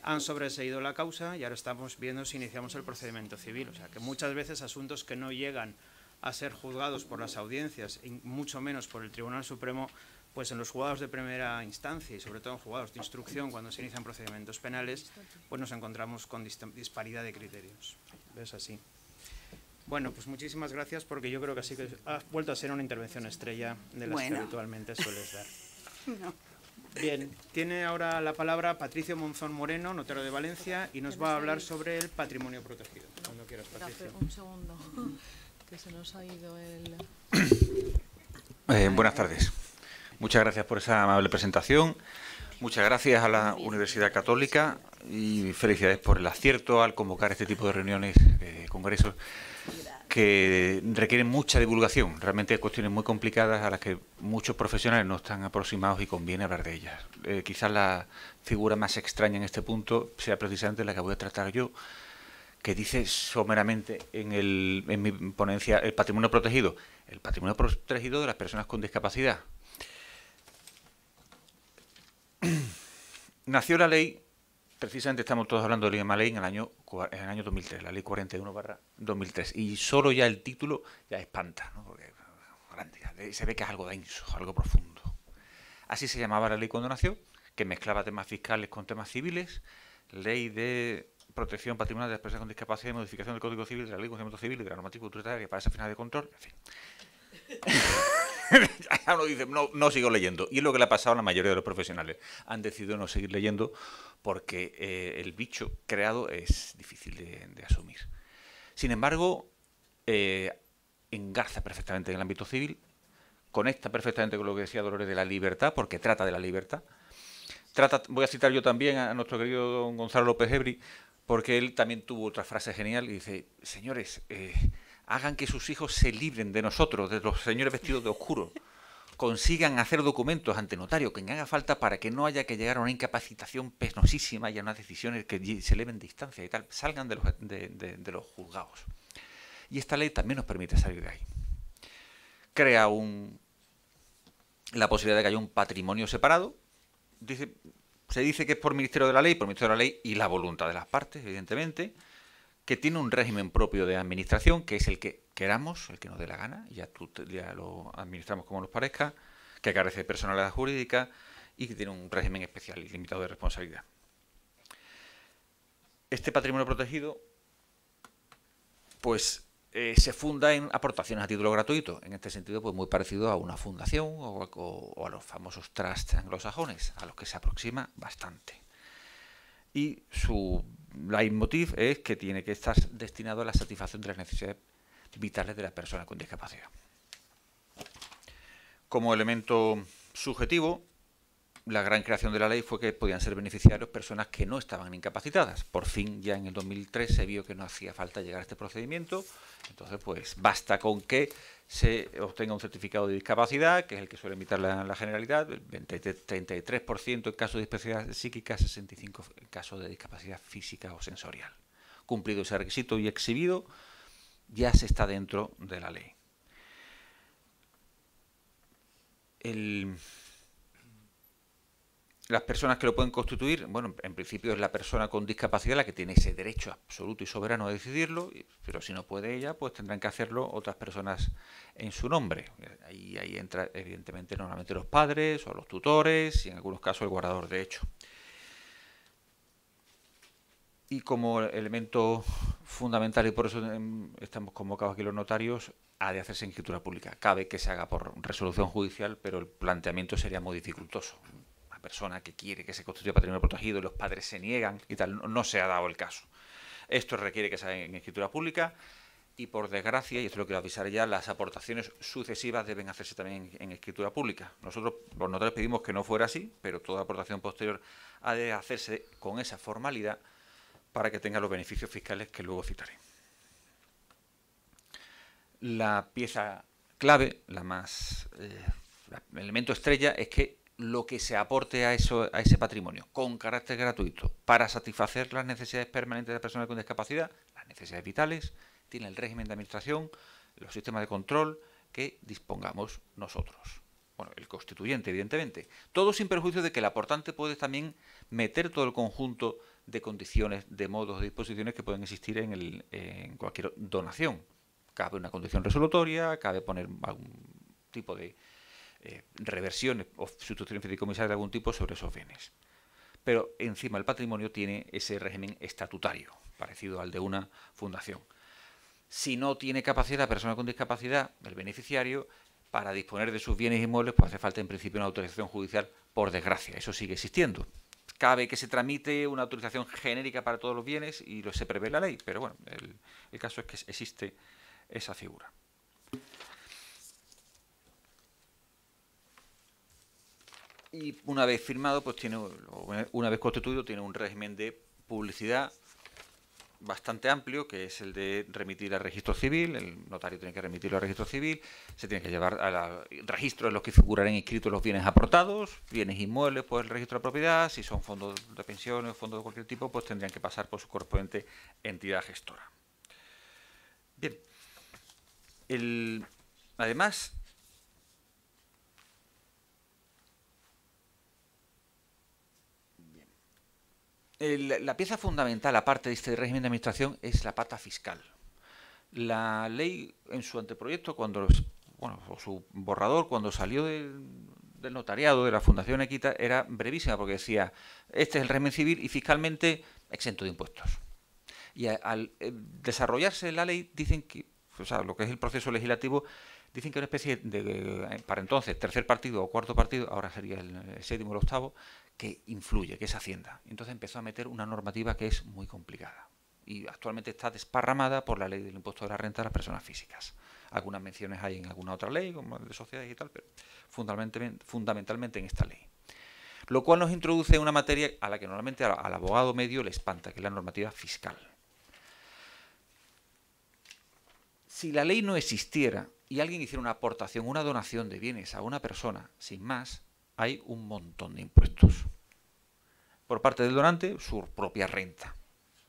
Han sobreseído la causa y ahora estamos viendo si iniciamos el procedimiento civil. O sea, que muchas veces asuntos que no llegan a ser juzgados por las audiencias, y mucho menos por el Tribunal Supremo, pues en los juzgados de primera instancia y sobre todo en juzgados de instrucción, cuando se inician procedimientos penales, pues nos encontramos con disparidad de criterios. Es así. Bueno, pues muchísimas gracias, porque yo creo que sí que ha vuelto a ser una intervención estrella de las que habitualmente sueles dar. No. Bien, tiene ahora la palabra Patricio Monzón Moreno, notario de Valencia, y nos va a hablar sobre el patrimonio protegido. Cuando quieras, Patricio. Un segundo, que se nos ha ido el... Buenas tardes. Muchas gracias por esa amable presentación. Muchas gracias a la Universidad Católica y felicidades por el acierto al convocar este tipo de reuniones, congresos, que requieren mucha divulgación. Realmente hay cuestiones muy complicadas a las que muchos profesionales no están aproximados y conviene hablar de ellas. Quizás la figura más extraña en este punto sea precisamente la que voy a tratar yo, que dice someramente en mi ponencia el patrimonio protegido. El patrimonio protegido de las personas con discapacidad. Nació la ley, precisamente estamos todos hablando de la misma ley, en el año 2003, la ley 41/2003, y solo ya el título ya espanta, ¿no? Porque grande, se ve que es algo denso, algo profundo. Así se llamaba la ley cuando nació, que mezclaba temas fiscales con temas civiles, ley de protección patrimonial de las personas con discapacidad y modificación del Código Civil, de la ley de procedimiento civil y de la normativa tributaria para esa final de control, en fin. Ya uno dice, no sigo leyendo. Y es lo que le ha pasado a la mayoría de los profesionales. Han decidido no seguir leyendo porque el bicho creado es difícil de asumir. Sin embargo, engarza perfectamente en el ámbito civil, conecta perfectamente con lo que decía Dolores de la libertad, porque trata de la libertad. Voy a citar yo también a nuestro querido don Gonzalo López Ebri, porque él también tuvo otra frase genial y dice, señores, hagan que sus hijos se libren de nosotros, de los señores vestidos de oscuro, consigan hacer documentos ante notario, que haga falta para que no haya que llegar a una incapacitación penosísima y a unas decisiones que se eleven distancia y tal, salgan de los juzgados. Y esta ley también nos permite salir de ahí. Crea la posibilidad de que haya un patrimonio separado. Se dice que es por Ministerio de la Ley y la voluntad de las partes, evidentemente, que tiene un régimen propio de administración, que es el que queramos, el que nos dé la gana, ya lo administramos como nos parezca, que carece de personalidad jurídica y que tiene un régimen especial y limitado de responsabilidad. Este patrimonio protegido, pues, se funda en aportaciones a título gratuito, en este sentido pues muy parecido a una fundación o a los famosos trusts anglosajones, a los que se aproxima bastante. Y su leitmotiv es que tiene que estar destinado a la satisfacción de las necesidades vitales de las personas con discapacidad. Como elemento subjetivo, la gran creación de la ley fue que podían ser beneficiarios personas que no estaban incapacitadas. Por fin, ya en el 2003 se vio que no hacía falta llegar a este procedimiento. Entonces, pues basta con que se obtenga un certificado de discapacidad, que es el que suele emitir la Generalidad, el 33% en casos de discapacidad psíquica, 65% en casos de discapacidad física o sensorial. Cumplido ese requisito y exhibido, ya se está dentro de la ley. Las personas que lo pueden constituir, bueno, en principio es la persona con discapacidad la que tiene ese derecho absoluto y soberano a decidirlo, pero si no puede ella, pues tendrán que hacerlo otras personas en su nombre. Ahí entra, evidentemente, normalmente los padres o los tutores y en algunos casos el guardador de hecho. Y como elemento fundamental, y por eso estamos convocados aquí los notarios, ha de hacerse en escritura pública. Cabe que se haga por resolución judicial, pero el planteamiento sería muy dificultoso. Una persona que quiere que se constituya patrimonio protegido y los padres se niegan y tal, no se ha dado el caso. Esto requiere que se haga en escritura pública y, por desgracia, y esto lo quiero avisar ya, las aportaciones sucesivas deben hacerse también en escritura pública. Nosotros, los notarios, pedimos que no fuera así, pero toda aportación posterior ha de hacerse con esa formalidad para que tenga los beneficios fiscales que luego citaré. La pieza clave, el elemento estrella, es que lo que se aporte a ese patrimonio con carácter gratuito para satisfacer las necesidades permanentes de las personas con discapacidad, las necesidades vitales, tiene el régimen de administración, los sistemas de control que dispongamos nosotros. Bueno, el constituyente, evidentemente. Todo sin perjuicio de que el aportante puede también meter todo el conjunto de condiciones, de modos, de disposiciones que pueden existir en cualquier donación. Cabe una condición resolutoria, cabe poner algún tipo de reversiones o sustituciones fideicomisarias de algún tipo sobre esos bienes. Pero encima el patrimonio tiene ese régimen estatutario, parecido al de una fundación. Si no tiene capacidad la persona con discapacidad, el beneficiario, para disponer de sus bienes inmuebles, pues hace falta en principio una autorización judicial, por desgracia. Eso sigue existiendo. Cabe que se tramite una autorización genérica para todos los bienes y se prevé la ley, pero bueno, el caso es que existe esa figura. Y una vez firmado, pues una vez constituido, tiene un régimen de publicidad bastante amplio, que es el de remitir al registro civil. El notario tiene que remitirlo al registro civil, se tiene que llevar al registro en los que figurarán inscritos los bienes aportados, bienes inmuebles, pues el registro de propiedad. Si son fondos de pensiones, fondos de cualquier tipo, pues tendrían que pasar por su correspondiente entidad gestora. Bien, además, la pieza fundamental, aparte de este régimen de administración, es la pata fiscal. La ley, en su anteproyecto, o su borrador, cuando salió del notariado, de la Fundación Equita, era brevísima, porque decía, este es el régimen civil y fiscalmente exento de impuestos. Y al desarrollarse la ley, dicen que, o sea, lo que es el proceso legislativo, dicen que una especie de, para entonces, tercer partido o cuarto partido, ahora sería el séptimo o el octavo, que influye, que es Hacienda. Entonces empezó a meter una normativa que es muy complicada y actualmente está desparramada por la ley del impuesto de la renta de las personas físicas. Algunas menciones hay en alguna otra ley, como de sociedades y tal, pero fundamentalmente en esta ley. Lo cual nos introduce en una materia a la que normalmente al abogado medio le espanta, que es la normativa fiscal. Si la ley no existiera y alguien hiciera una aportación, una donación de bienes a una persona, sin más, hay un montón de impuestos. Por parte del donante, su propia renta.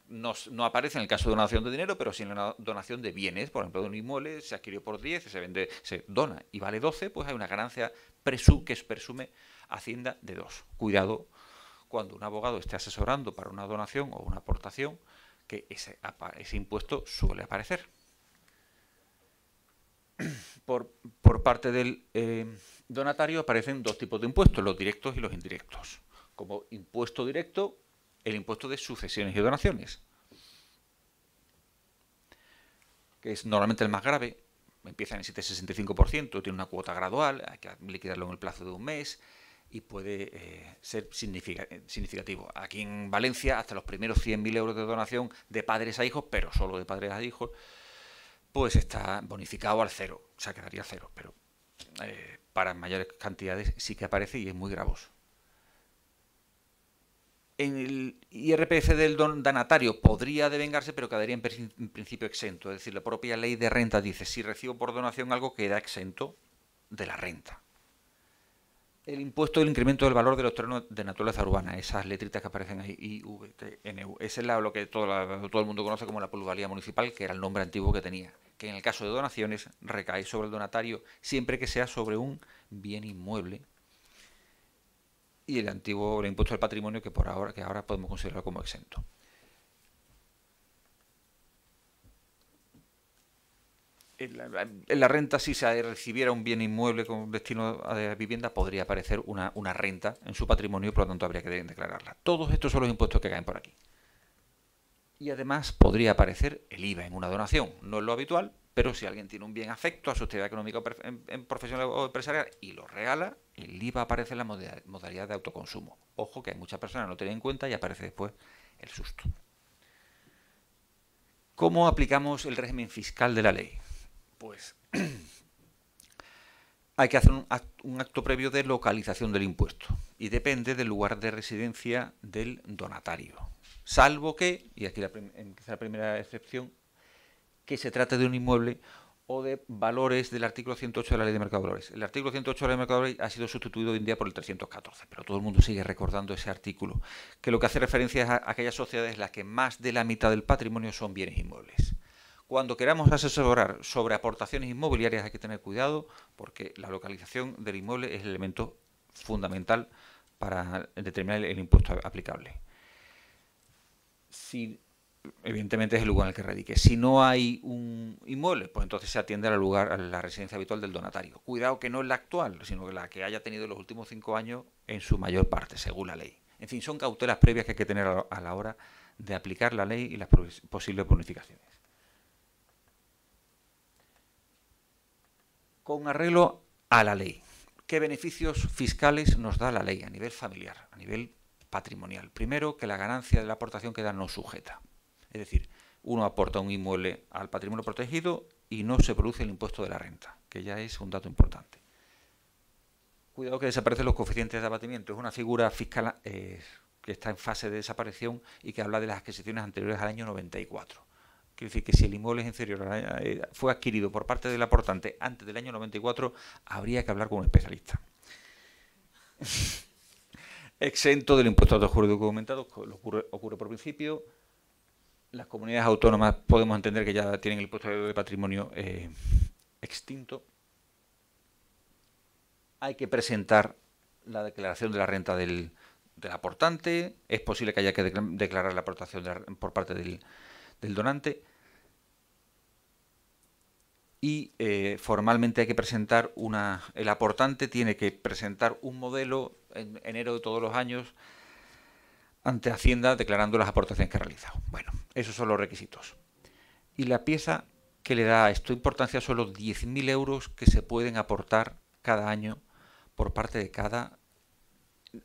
No aparece en el caso de donación de dinero, pero sí en la donación de bienes. Por ejemplo, de un inmueble se adquirió por 10, se dona y vale 12, pues hay una ganancia que presume Hacienda de 2. Cuidado cuando un abogado esté asesorando para una donación o una aportación, que ese impuesto suele aparecer. Por parte del donatario aparecen dos tipos de impuestos, los directos y los indirectos. Como impuesto directo, el impuesto de sucesiones y donaciones, que es normalmente el más grave, empieza en el 7,65%, tiene una cuota gradual, hay que liquidarlo en el plazo de un mes y puede ser significativo. Aquí en Valencia, hasta los primeros 100.000 euros de donación de padres a hijos, pero solo de padres a hijos, pues está bonificado al cero, o sea, quedaría cero, pero para mayores cantidades sí que aparece y es muy gravoso. En el IRPF del donatario podría devengarse, pero quedaría en principio exento. Es decir, la propia ley de renta dice, si recibo por donación algo, queda exento de la renta. El impuesto del incremento del valor de los terrenos de naturaleza urbana, esas letritas que aparecen ahí, IVTNU, ese es lo que todo el mundo conoce como la plusvalía municipal, que era el nombre antiguo que tenía, que en el caso de donaciones recae sobre el donatario siempre que sea sobre un bien inmueble, y el impuesto del patrimonio que ahora podemos considerar como exento. En la renta, si se recibiera un bien inmueble con destino a vivienda, podría aparecer una renta en su patrimonio y por lo tanto habría que declararla. Todos estos son los impuestos que caen por aquí. Y además podría aparecer el IVA en una donación. No es lo habitual, pero si alguien tiene un bien afecto a su actividad económica profesional o empresarial y lo regala, el IVA aparece en la modalidad de autoconsumo. Ojo que hay muchas personas que no tienen en cuenta y aparece después el susto. ¿Cómo aplicamos el régimen fiscal de la ley? Pues hay que hacer un acto previo de localización del impuesto y depende del lugar de residencia del donatario. Salvo que, y aquí empieza la primera excepción, que se trate de un inmueble o de valores del artículo 108 de la Ley de Mercado de Valores. El artículo 108 de la Ley de Mercado de Valores ha sido sustituido hoy en día por el 314, pero todo el mundo sigue recordando ese artículo, que lo que hace referencia es a aquellas sociedades en las que más de la mitad del patrimonio son bienes inmuebles. Cuando queramos asesorar sobre aportaciones inmobiliarias hay que tener cuidado porque la localización del inmueble es el elemento fundamental para determinar el impuesto aplicable. Si evidentemente es el lugar en el que radique. Si no hay un inmueble, pues entonces se atiende al lugar, a la residencia habitual del donatario. Cuidado que no es la actual, sino que la que haya tenido en los últimos 5 años en su mayor parte, según la ley. En fin, son cautelas previas que hay que tener a la hora de aplicar la ley y las posibles bonificaciones. Con arreglo a la ley, ¿qué beneficios fiscales nos da la ley a nivel familiar, a nivel patrimonial? Primero, que la ganancia de la aportación queda no sujeta. Es decir, uno aporta un inmueble al patrimonio protegido y no se produce el impuesto de la renta, que ya es un dato importante. Cuidado que desaparecen los coeficientes de abatimiento. Es una figura fiscal que está en fase de desaparición y que habla de las adquisiciones anteriores al año 94. Quiere decir que si el inmueble es inferior, fue adquirido por parte del aportante antes del año 94, habría que hablar con un especialista. Exento del impuesto de jurídico documentado, ocurre por principio. Las comunidades autónomas podemos entender que ya tienen el impuesto de patrimonio extinto. Hay que presentar la declaración de la renta del aportante. Es posible que haya que declarar la aportación por parte del donante. Y formalmente hay que presentar el aportante tiene que presentar un modelo en enero de todos los años ante Hacienda declarando las aportaciones que ha realizado. Bueno, esos son los requisitos. Y la pieza que le da a esto importancia son los 10.000 euros que se pueden aportar cada año por parte de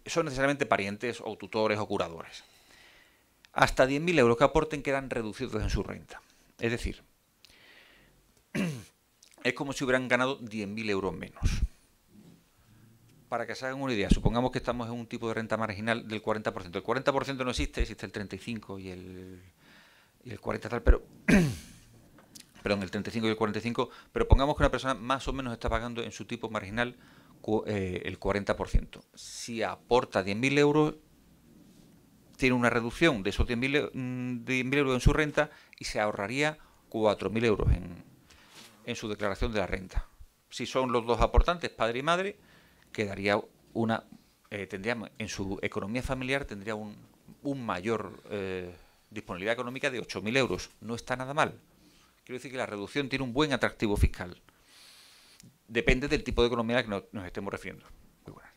son necesariamente parientes o tutores o curadores. Hasta 10.000 euros que aporten quedan reducidos en su renta. Es decir, es como si hubieran ganado 10.000 euros menos. Para que se hagan una idea, supongamos que estamos en un tipo de renta marginal del 40%. El 40% no existe, existe el 35% y el 40% tal, pero perdón, el 35% y el 45%, pero pongamos que una persona más o menos está pagando en su tipo marginal el 40%. Si aporta 10.000 euros, tiene una reducción de esos 10.000 euros en su renta y se ahorraría 4.000 euros en su declaración de la renta. Si son los dos aportantes, padre y madre, quedaría tendría en su economía familiar tendría un mayor disponibilidad económica de 8.000 euros. No está nada mal. Quiero decir que la reducción tiene un buen atractivo fiscal. Depende del tipo de economía a la que nos estemos refiriendo. Muy buenas.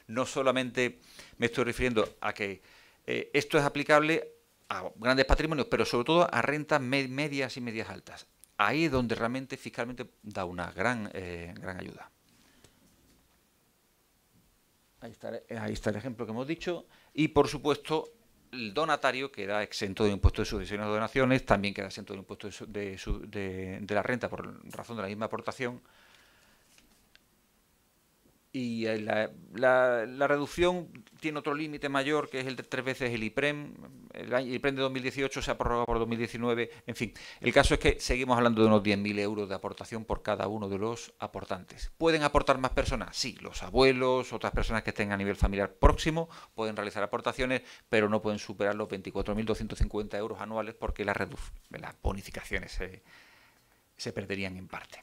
No solamente me estoy refiriendo a que esto es aplicable a grandes patrimonios, pero sobre todo a rentas medias y medias altas. Ahí es donde realmente fiscalmente da una gran ayuda. Ahí está el ejemplo que hemos dicho. Y, por supuesto, el donatario queda exento del impuesto de sucesiones o donaciones, también queda exento del impuesto de la renta por razón de la misma aportación. Y la reducción tiene otro límite mayor, que es el de 3 veces el IPREM. El IPREM de 2018 se ha prorrogado por 2019. En fin, el caso es que seguimos hablando de unos 10.000 euros de aportación por cada uno de los aportantes. ¿Pueden aportar más personas? Sí, los abuelos, otras personas que estén a nivel familiar próximo pueden realizar aportaciones, pero no pueden superar los 24.250 euros anuales porque las bonificaciones se perderían en parte.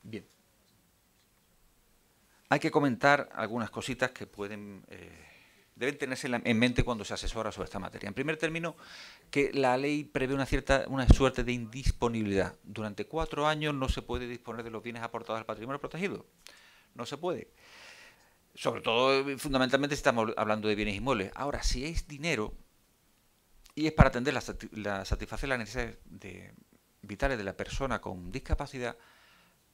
Bien. Hay que comentar algunas cositas que deben tenerse en mente cuando se asesora sobre esta materia. En primer término, que la ley prevé una suerte de indisponibilidad. Durante 4 años no se puede disponer de los bienes aportados al patrimonio protegido. No se puede. Sobre todo, fundamentalmente, si estamos hablando de bienes inmuebles. Ahora, si es dinero y es para atender satisfacer las necesidades vitales de la persona con discapacidad,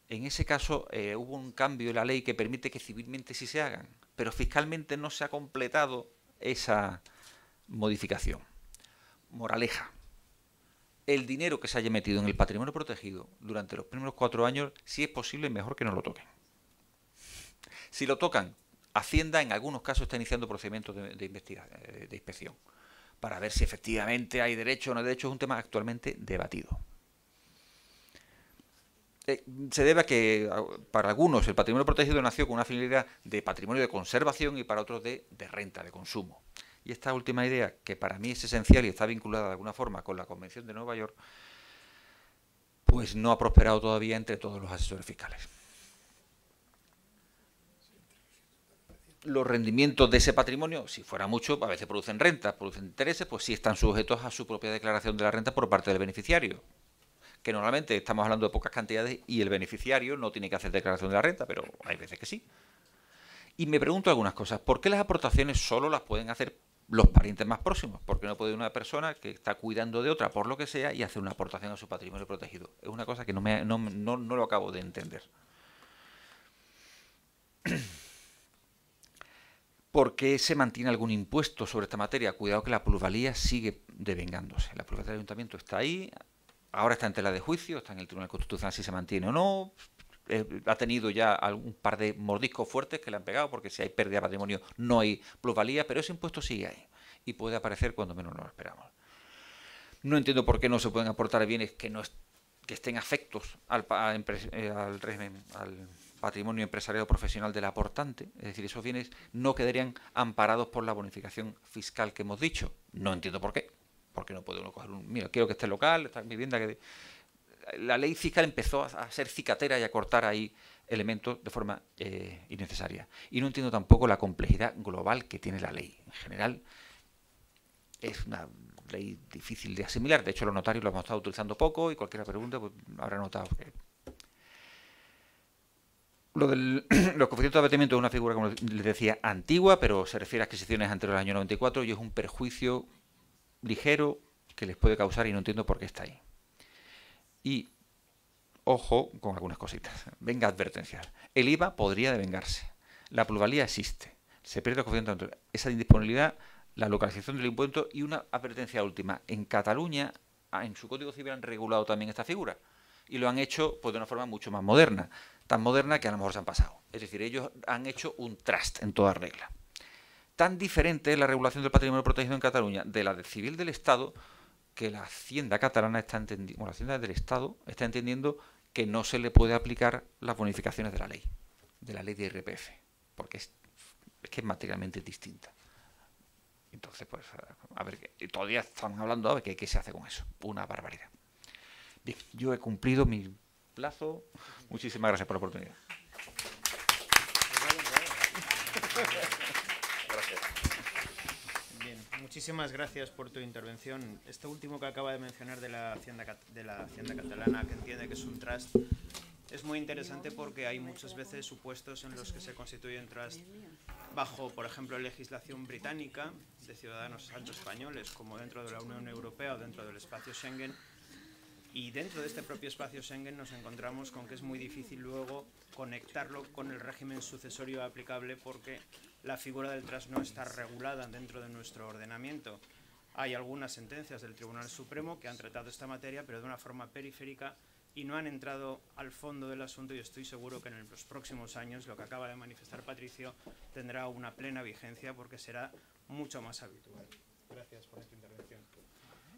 en ese caso hubo un cambio en la ley que permite que civilmente sí se hagan, pero fiscalmente no se ha completado esa modificación. Moraleja: el dinero que se haya metido en el patrimonio protegido durante los primeros 4 años, si es posible, mejor que no lo toquen. Si lo tocan, Hacienda en algunos casos está iniciando procedimientos de inspección para ver si efectivamente hay derecho o no hay derecho. Es un tema actualmente debatido. Se debe a que para algunos el patrimonio protegido nació con una finalidad de patrimonio de conservación y para otros de renta, de consumo. Y esta última idea, que para mí es esencial y está vinculada de alguna forma con la Convención de Nueva York, pues no ha prosperado todavía entre todos los asesores fiscales. Los rendimientos de ese patrimonio, si fuera mucho, a veces producen rentas, producen intereses, pues sí están sujetos a su propia declaración de la renta por parte del beneficiario, que normalmente estamos hablando de pocas cantidades y el beneficiario no tiene que hacer declaración de la renta, pero hay veces que sí. Y me pregunto algunas cosas. ¿Por qué las aportaciones solo las pueden hacer los parientes más próximos? ¿Por qué no puede una persona que está cuidando de otra, por lo que sea, y hacer una aportación a su patrimonio protegido? Es una cosa que no lo acabo de entender. ¿Por qué se mantiene algún impuesto sobre esta materia? Cuidado que la plusvalía sigue devengándose. La plusvalía del ayuntamiento está ahí, ahora está en tela de juicio, está en el Tribunal Constitucional si se mantiene o no. Ha tenido ya un par de mordiscos fuertes que le han pegado, porque si hay pérdida de patrimonio no hay plusvalía, pero ese impuesto sigue ahí y puede aparecer cuando menos nos lo esperamos. No entiendo por qué no se pueden aportar bienes que estén afectos al régimen, al patrimonio empresarial o profesional del aportante. Es decir, esos bienes no quedarían amparados por la bonificación fiscal que hemos dicho. No entiendo por qué. Porque no puede uno coger mira, quiero que esté local, esta vivienda que... La ley fiscal empezó a ser cicatera y a cortar ahí elementos de forma innecesaria. Y no entiendo tampoco la complejidad global que tiene la ley. En general, es una ley difícil de asimilar. De hecho, los notarios lo hemos estado utilizando poco y cualquiera pregunta pues, habrá notado que... Los coeficientes de abatimiento es una figura, como les decía, antigua, pero se refiere a adquisiciones anteriores al año 94 y es un perjuicio ligero que les puede causar y no entiendo por qué está ahí. Y, ojo con algunas cositas. Venga advertencias. El IVA podría devengarse. La plusvalía existe. Se pierde el coeficiente anterior. Esa indisponibilidad, la localización del impuesto y una advertencia última. En Cataluña, en su Código Civil han regulado también esta figura. Y lo han hecho pues, de una forma mucho más moderna. Tan moderna que a lo mejor se han pasado. Es decir, ellos han hecho un trust en toda regla. Tan diferente es la regulación del patrimonio protegido en Cataluña de la civil del Estado que la Hacienda catalana está entendiendo, bueno, la Hacienda del Estado está entendiendo que no se le puede aplicar las bonificaciones de la ley de IRPF, porque es que es materialmente distinta. Entonces, pues, a ver, todavía estamos hablando a ver qué se hace con eso. Una barbaridad. Bien, yo he cumplido mi plazo. Muchísimas gracias por la oportunidad. Bien, muchísimas gracias por tu intervención. Esto último que acaba de mencionar de la Hacienda catalana, que entiende que es un trust, es muy interesante porque hay muchas veces supuestos en los que se constituyen trust bajo, por ejemplo, legislación británica de ciudadanos tanto españoles como dentro de la Unión Europea o dentro del espacio Schengen. Y dentro de este propio espacio Schengen nos encontramos con que es muy difícil luego conectarlo con el régimen sucesorio aplicable porque la figura del trust no está regulada dentro de nuestro ordenamiento. Hay algunas sentencias del Tribunal Supremo que han tratado esta materia, pero de una forma periférica y no han entrado al fondo del asunto, y estoy seguro que en los próximos años lo que acaba de manifestar Patricio tendrá una plena vigencia porque será mucho más habitual. Gracias por esta intervención.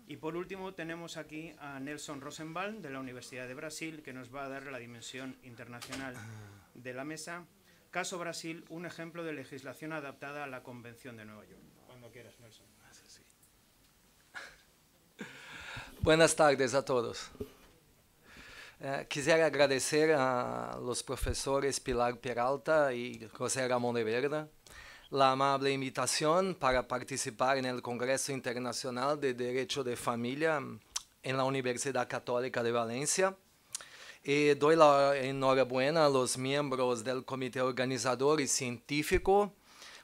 Y por último tenemos aquí a Nelson Rosenbaum de la Universidad de Brasil, que nos va a dar la dimensión internacional de la mesa. Caso Brasil, un ejemplo de legislación adaptada a la Convención de Nueva York. Cuando quieras, Nelson. Buenas tardes a todos. Quisiera agradecer a los profesores Pilar Peralta y José Ramón de Verda la amable invitación para participar en el Congreso Internacional de Derecho de Familia en la Universidad Católica de Valencia Y doy la enhorabuena a los miembros del comité organizador y científico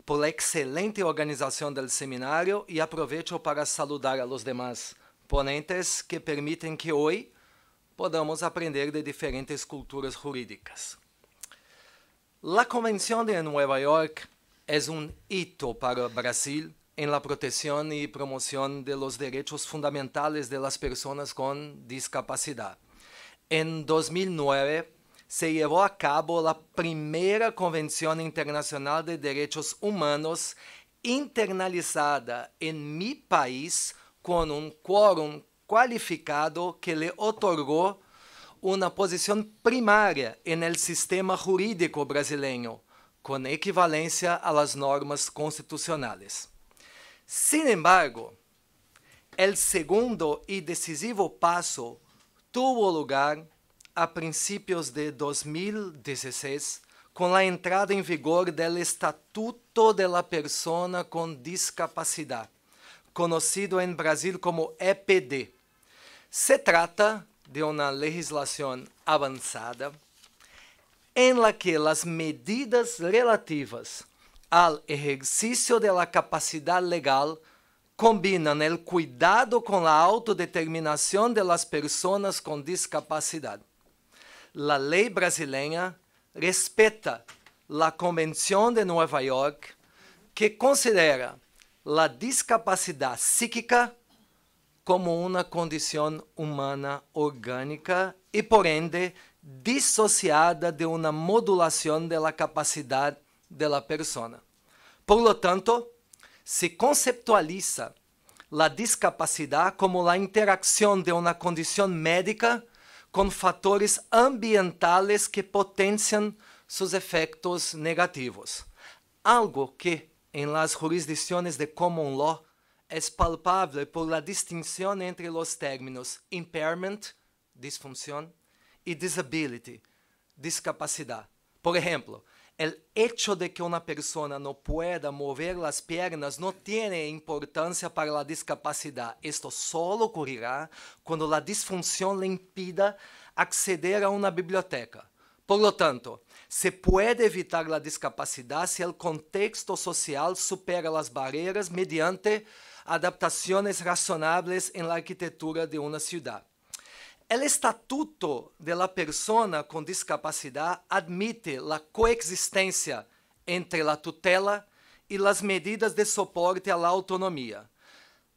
por la excelente organización del seminario y aprovecho para saludar a los demás ponentes que permiten que hoy podamos aprender de diferentes culturas jurídicas. La Convención de Nueva York es un hito para Brasil en la protección y promoción de los derechos fundamentales de las personas con discapacidad. En 2009 se llevó a cabo la primera Convención Internacional de Derechos Humanos internalizada en mi país con un quórum cualificado que le otorgó una posición primaria en el sistema jurídico brasileño, con equivalencia a las normas constitucionales. Sin embargo, el segundo y decisivo paso tuvo lugar a principios de 2016 con la entrada en vigor del Estatuto de la Persona con Discapacidad, conocido en Brasil como EPD. Se trata de una legislación avanzada en la que las medidas relativas al ejercicio de la capacidad legal combinan el cuidado con la autodeterminación de las personas con discapacidad. La ley brasileña respeta la Convención de Nueva York, que considera la discapacidad psíquica como una condición humana orgánica y por ende disociada de una modulación de la capacidad de la persona. Por lo tanto, se conceptualiza la discapacidad como la interacción de una condición médica con factores ambientales que potencian sus efectos negativos, algo que en las jurisdicciones de common law es palpable por la distinción entre los términos impairment, disfunción, y disability, discapacidad. Por ejemplo, el hecho de que una persona no pueda mover las piernas no tiene importancia para la discapacidad. Esto solo ocurrirá cuando la disfunción le impida acceder a una biblioteca. Por lo tanto, se puede evitar la discapacidad si el contexto social supera las barreras mediante adaptaciones razonables en la arquitectura de una ciudad. El Estatuto de la Persona con Discapacidad admite la coexistencia entre la tutela y las medidas de soporte a la autonomía.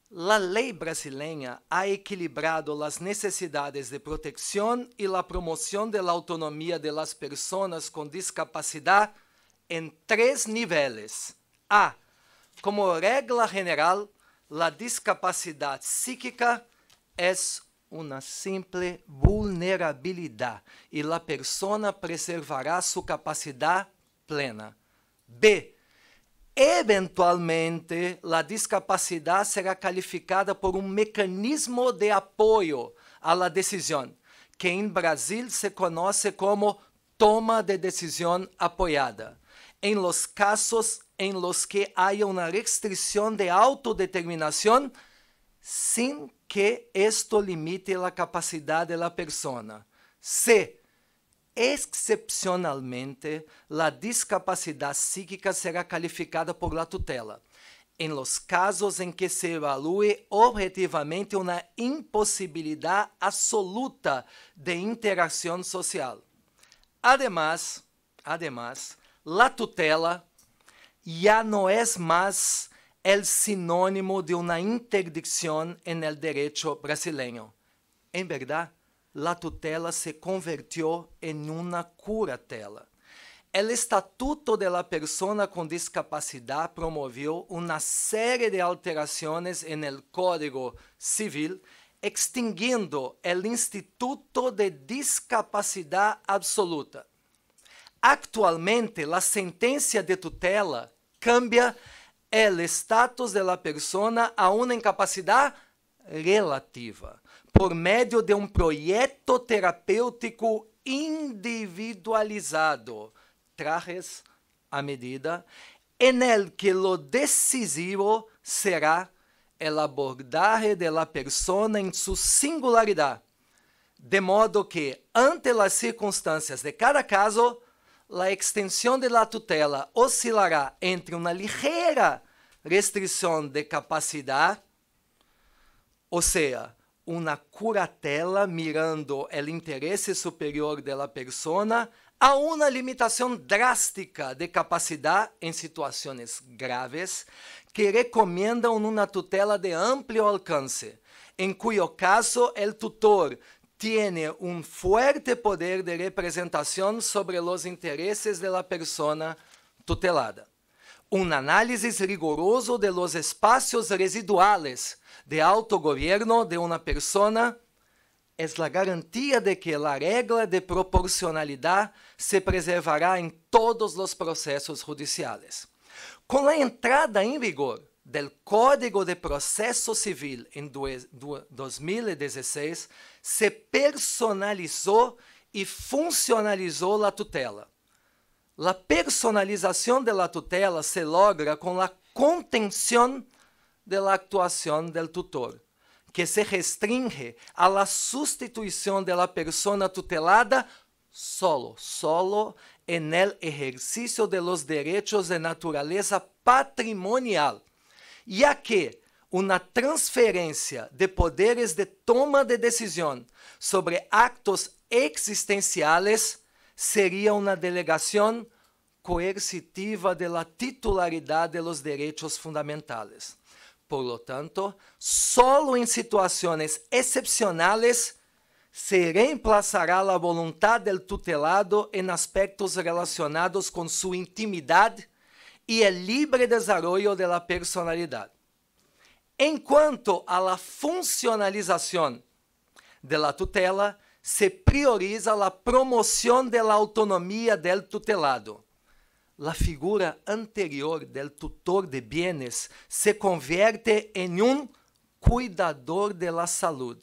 La ley brasileña ha equilibrado las necesidades de protección y la promoción de la autonomía de las personas con discapacidad en 3 niveles. A. Como regla general, la discapacidad psíquica es una simple vulnerabilidad y la persona preservará su capacidad plena. B. Eventualmente, la discapacidad será calificada por un mecanismo de apoyo a la decisión, que en Brasil se conoce como toma de decisión apoyada, en los casos en los que haya una restricción de autodeterminación sin que esto limite la capacidad de la persona. C. Excepcionalmente, la discapacidad psíquica será calificada por la tutela, en los casos en que se evalúe objetivamente una imposibilidad absoluta de interacción social. Además, la tutela ya no es más el sinónimo de una interdicción en el derecho brasileño. En verdad, la tutela se convirtió en una curatela. El Estatuto de la Persona con Discapacidad promovió una serie de alteraciones en el Código Civil, extinguiendo el Instituto de Discapacidad Absoluta. Actualmente, la sentencia de tutela cambia el estatus de la persona a una incapacidad relativa, por medio de un proyecto terapéutico individualizado, trajes a medida, en el que lo decisivo será el abordaje de la persona en su singularidad, de modo que, ante las circunstancias de cada caso, la extensión de la tutela oscilará entre una ligera restricción de capacidad, o sea, una curatela mirando el interés superior de la persona, a una limitación drástica de capacidad en situaciones graves que recomiendan una tutela de amplio alcance, en cuyo caso el tutor tiene un fuerte poder de representación sobre los intereses de la persona tutelada. Un análisis riguroso de los espacios residuales de autogobierno de una persona es la garantía de que la regla de proporcionalidad se preservará en todos los procesos judiciales. Con la entrada en vigor del Código de Proceso Civil en 2016, se personalizó y funcionalizó la tutela. La personalización de la tutela se logra con la contención de la actuación del tutor, que se restringe a la sustitución de la persona tutelada solo en el ejercicio de los derechos de naturaleza patrimonial, ya que una transferencia de poderes de toma de decisión sobre actos existenciales sería una delegación coercitiva de la titularidad de los derechos fundamentales. Por lo tanto, solo en situaciones excepcionales se reemplazará la voluntad del tutelado en aspectos relacionados con su intimidad y el libre desarrollo de la personalidad. En cuanto a la funcionalización de la tutela, se prioriza la promoción de la autonomía del tutelado. La figura anterior del tutor de bienes se convierte en un cuidador de la salud,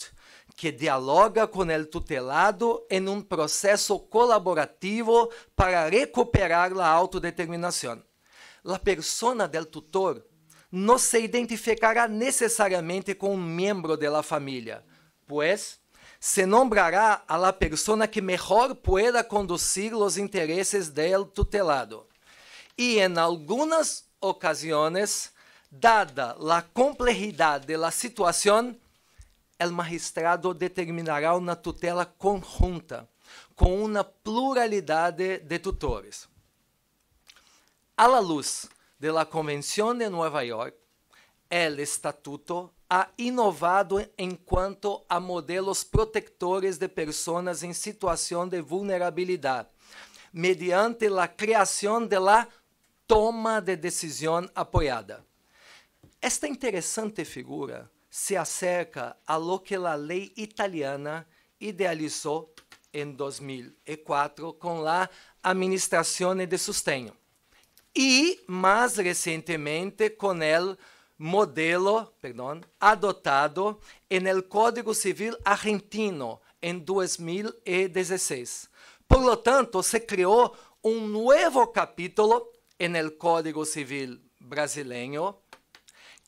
que dialoga con el tutelado en un proceso colaborativo para recuperar la autodeterminación. La persona del tutor no se identificará necesariamente con un miembro de la familia, pues se nombrará a la persona que mejor pueda conducir los intereses del tutelado. Y en algunas ocasiones, dada la complejidad de la situación, el magistrado determinará una tutela conjunta con una pluralidad de tutores. A la luz de la Convención de Nueva York, el Estatuto ha innovado en cuanto a modelos protectores de personas en situación de vulnerabilidad, mediante la creación de la toma de decisión apoyada. Esta interesante figura se acerca a lo que la ley italiana idealizó en 2004 con la Amministrazione de Sostegno y más recientemente con el modelo adoptado en el Código Civil argentino en 2016. Por lo tanto, se creó un nuevo capítulo en el Código Civil brasileño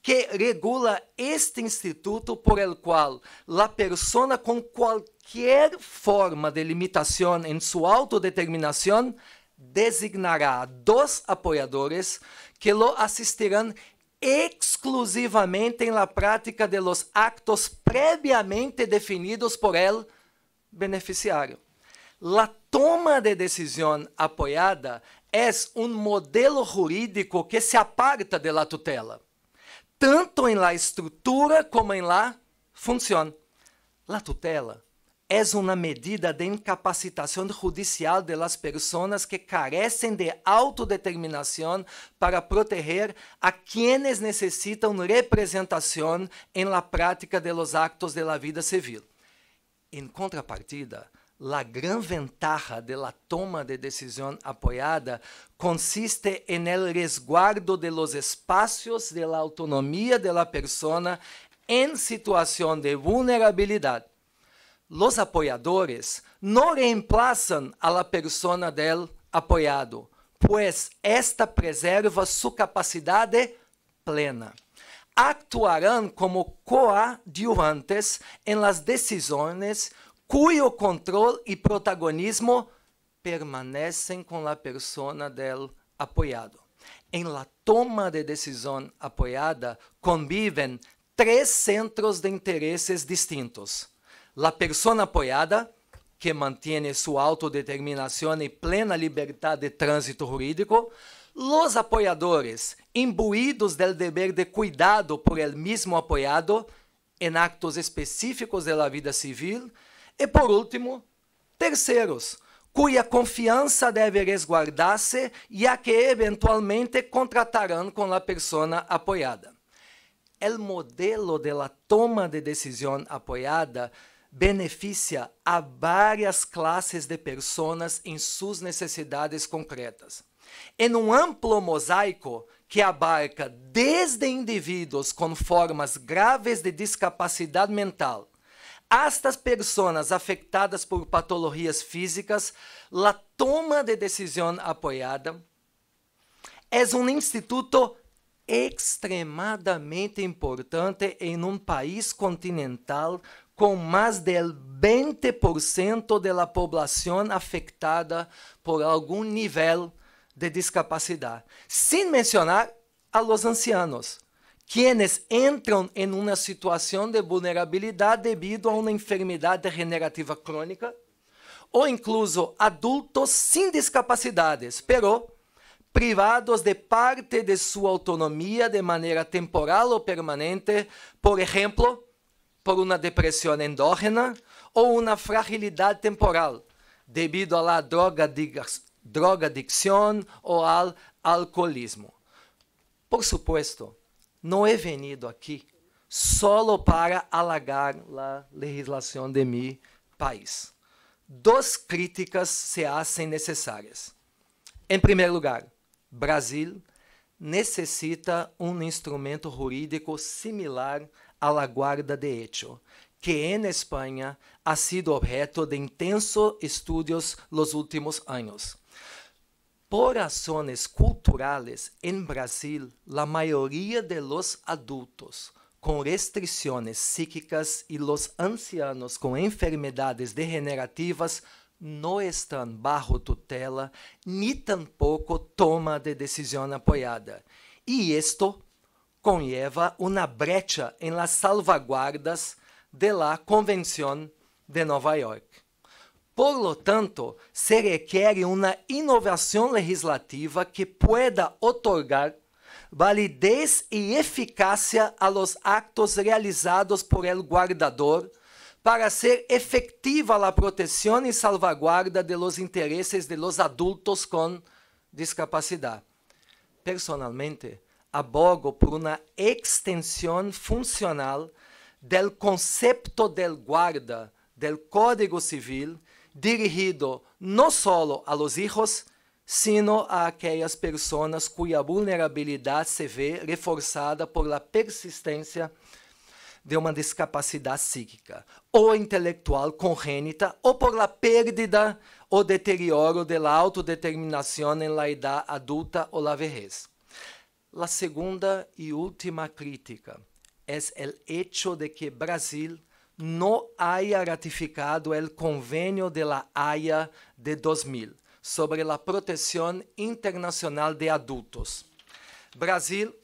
que regula este instituto por el cual la persona con cualquier forma de limitación en su autodeterminación designará a 2 apoyadores que lo asistirán exclusivamente en la práctica de los actos previamente definidos por el beneficiario. La toma de decisión apoyada es un modelo jurídico que se aparta de la tutela, tanto en la estructura como en la función. La tutela es una medida de incapacitación judicial de las personas que carecen de autodeterminación para proteger a quienes necesitan representación en la práctica de los actos de la vida civil. En contrapartida, la gran ventaja de la toma de decisión apoyada consiste en el resguardo de los espacios de la autonomía de la persona en situación de vulnerabilidad. Los apoyadores no reemplazan a la persona del apoyado, pues esta preserva su capacidad plena. Actuarán como coadyuvantes en las decisiones cuyo control y protagonismo permanecen con la persona del apoyado. En la toma de decisión apoyada conviven 3 centros de intereses distintos. La persona apoyada, que mantiene su autodeterminación y plena libertad de tránsito jurídico, los apoyadores, imbuidos del deber de cuidado por el mismo apoyado en actos específicos de la vida civil, y por último, terceros, cuya confianza debe resguardarse, ya que eventualmente contratarán con la persona apoyada. El modelo de la toma de decisión apoyada beneficia a varias clases de personas en sus necesidades concretas. En un amplio mosaico que abarca desde indivíduos con formas graves de discapacidad mental hasta personas afectadas por patologías físicas, la toma de decisión apoyada es un instituto extremadamente importante en un país continental con más del 20% de la población afectada por algún nivel de discapacidad, sin mencionar a los ancianos, quienes entran en una situación de vulnerabilidad debido a una enfermedad degenerativa crónica, o incluso adultos sin discapacidades, pero privados de parte de su autonomía de manera temporal o permanente, por ejemplo, por una depresión endógena o una fragilidad temporal, debido a la drogadicción o al alcoholismo. Por supuesto, no he venido aquí solo para halagar la legislación de mi país. 2 críticas se hacen necesarias. En primer lugar, Brasil necesita un instrumento jurídico similar a la guarda de hecho, que en España ha sido objeto de intensos estudios los últimos años. Por razones culturales, en Brasil, la mayoría de los adultos con restricciones psíquicas y los ancianos con enfermedades degenerativas no están bajo tutela ni tampoco toma de decisión apoyada. Y esto conlleva una brecha en las salvaguardas de la Convención de Nueva York. Por lo tanto, se requiere una innovación legislativa que pueda otorgar validez y eficacia a los actos realizados por el guardador para hacer efectiva la protección y salvaguarda de los intereses de los adultos con discapacidad. Personalmente, abogo por una extensión funcional del concepto del guarda del Código Civil dirigido no solo a los hijos, sino a aquellas personas cuya vulnerabilidad se ve reforzada por la persistencia de uma discapacidade psíquica ou intelectual congênita ou por la pérdida ou deterioro de la autodeterminação en la edad adulta ou la vejez. La segunda y última crítica es el hecho de que Brasil no haya ratificado el convenio de la Haya de 2000 sobre la protección internacional de adultos. Brasil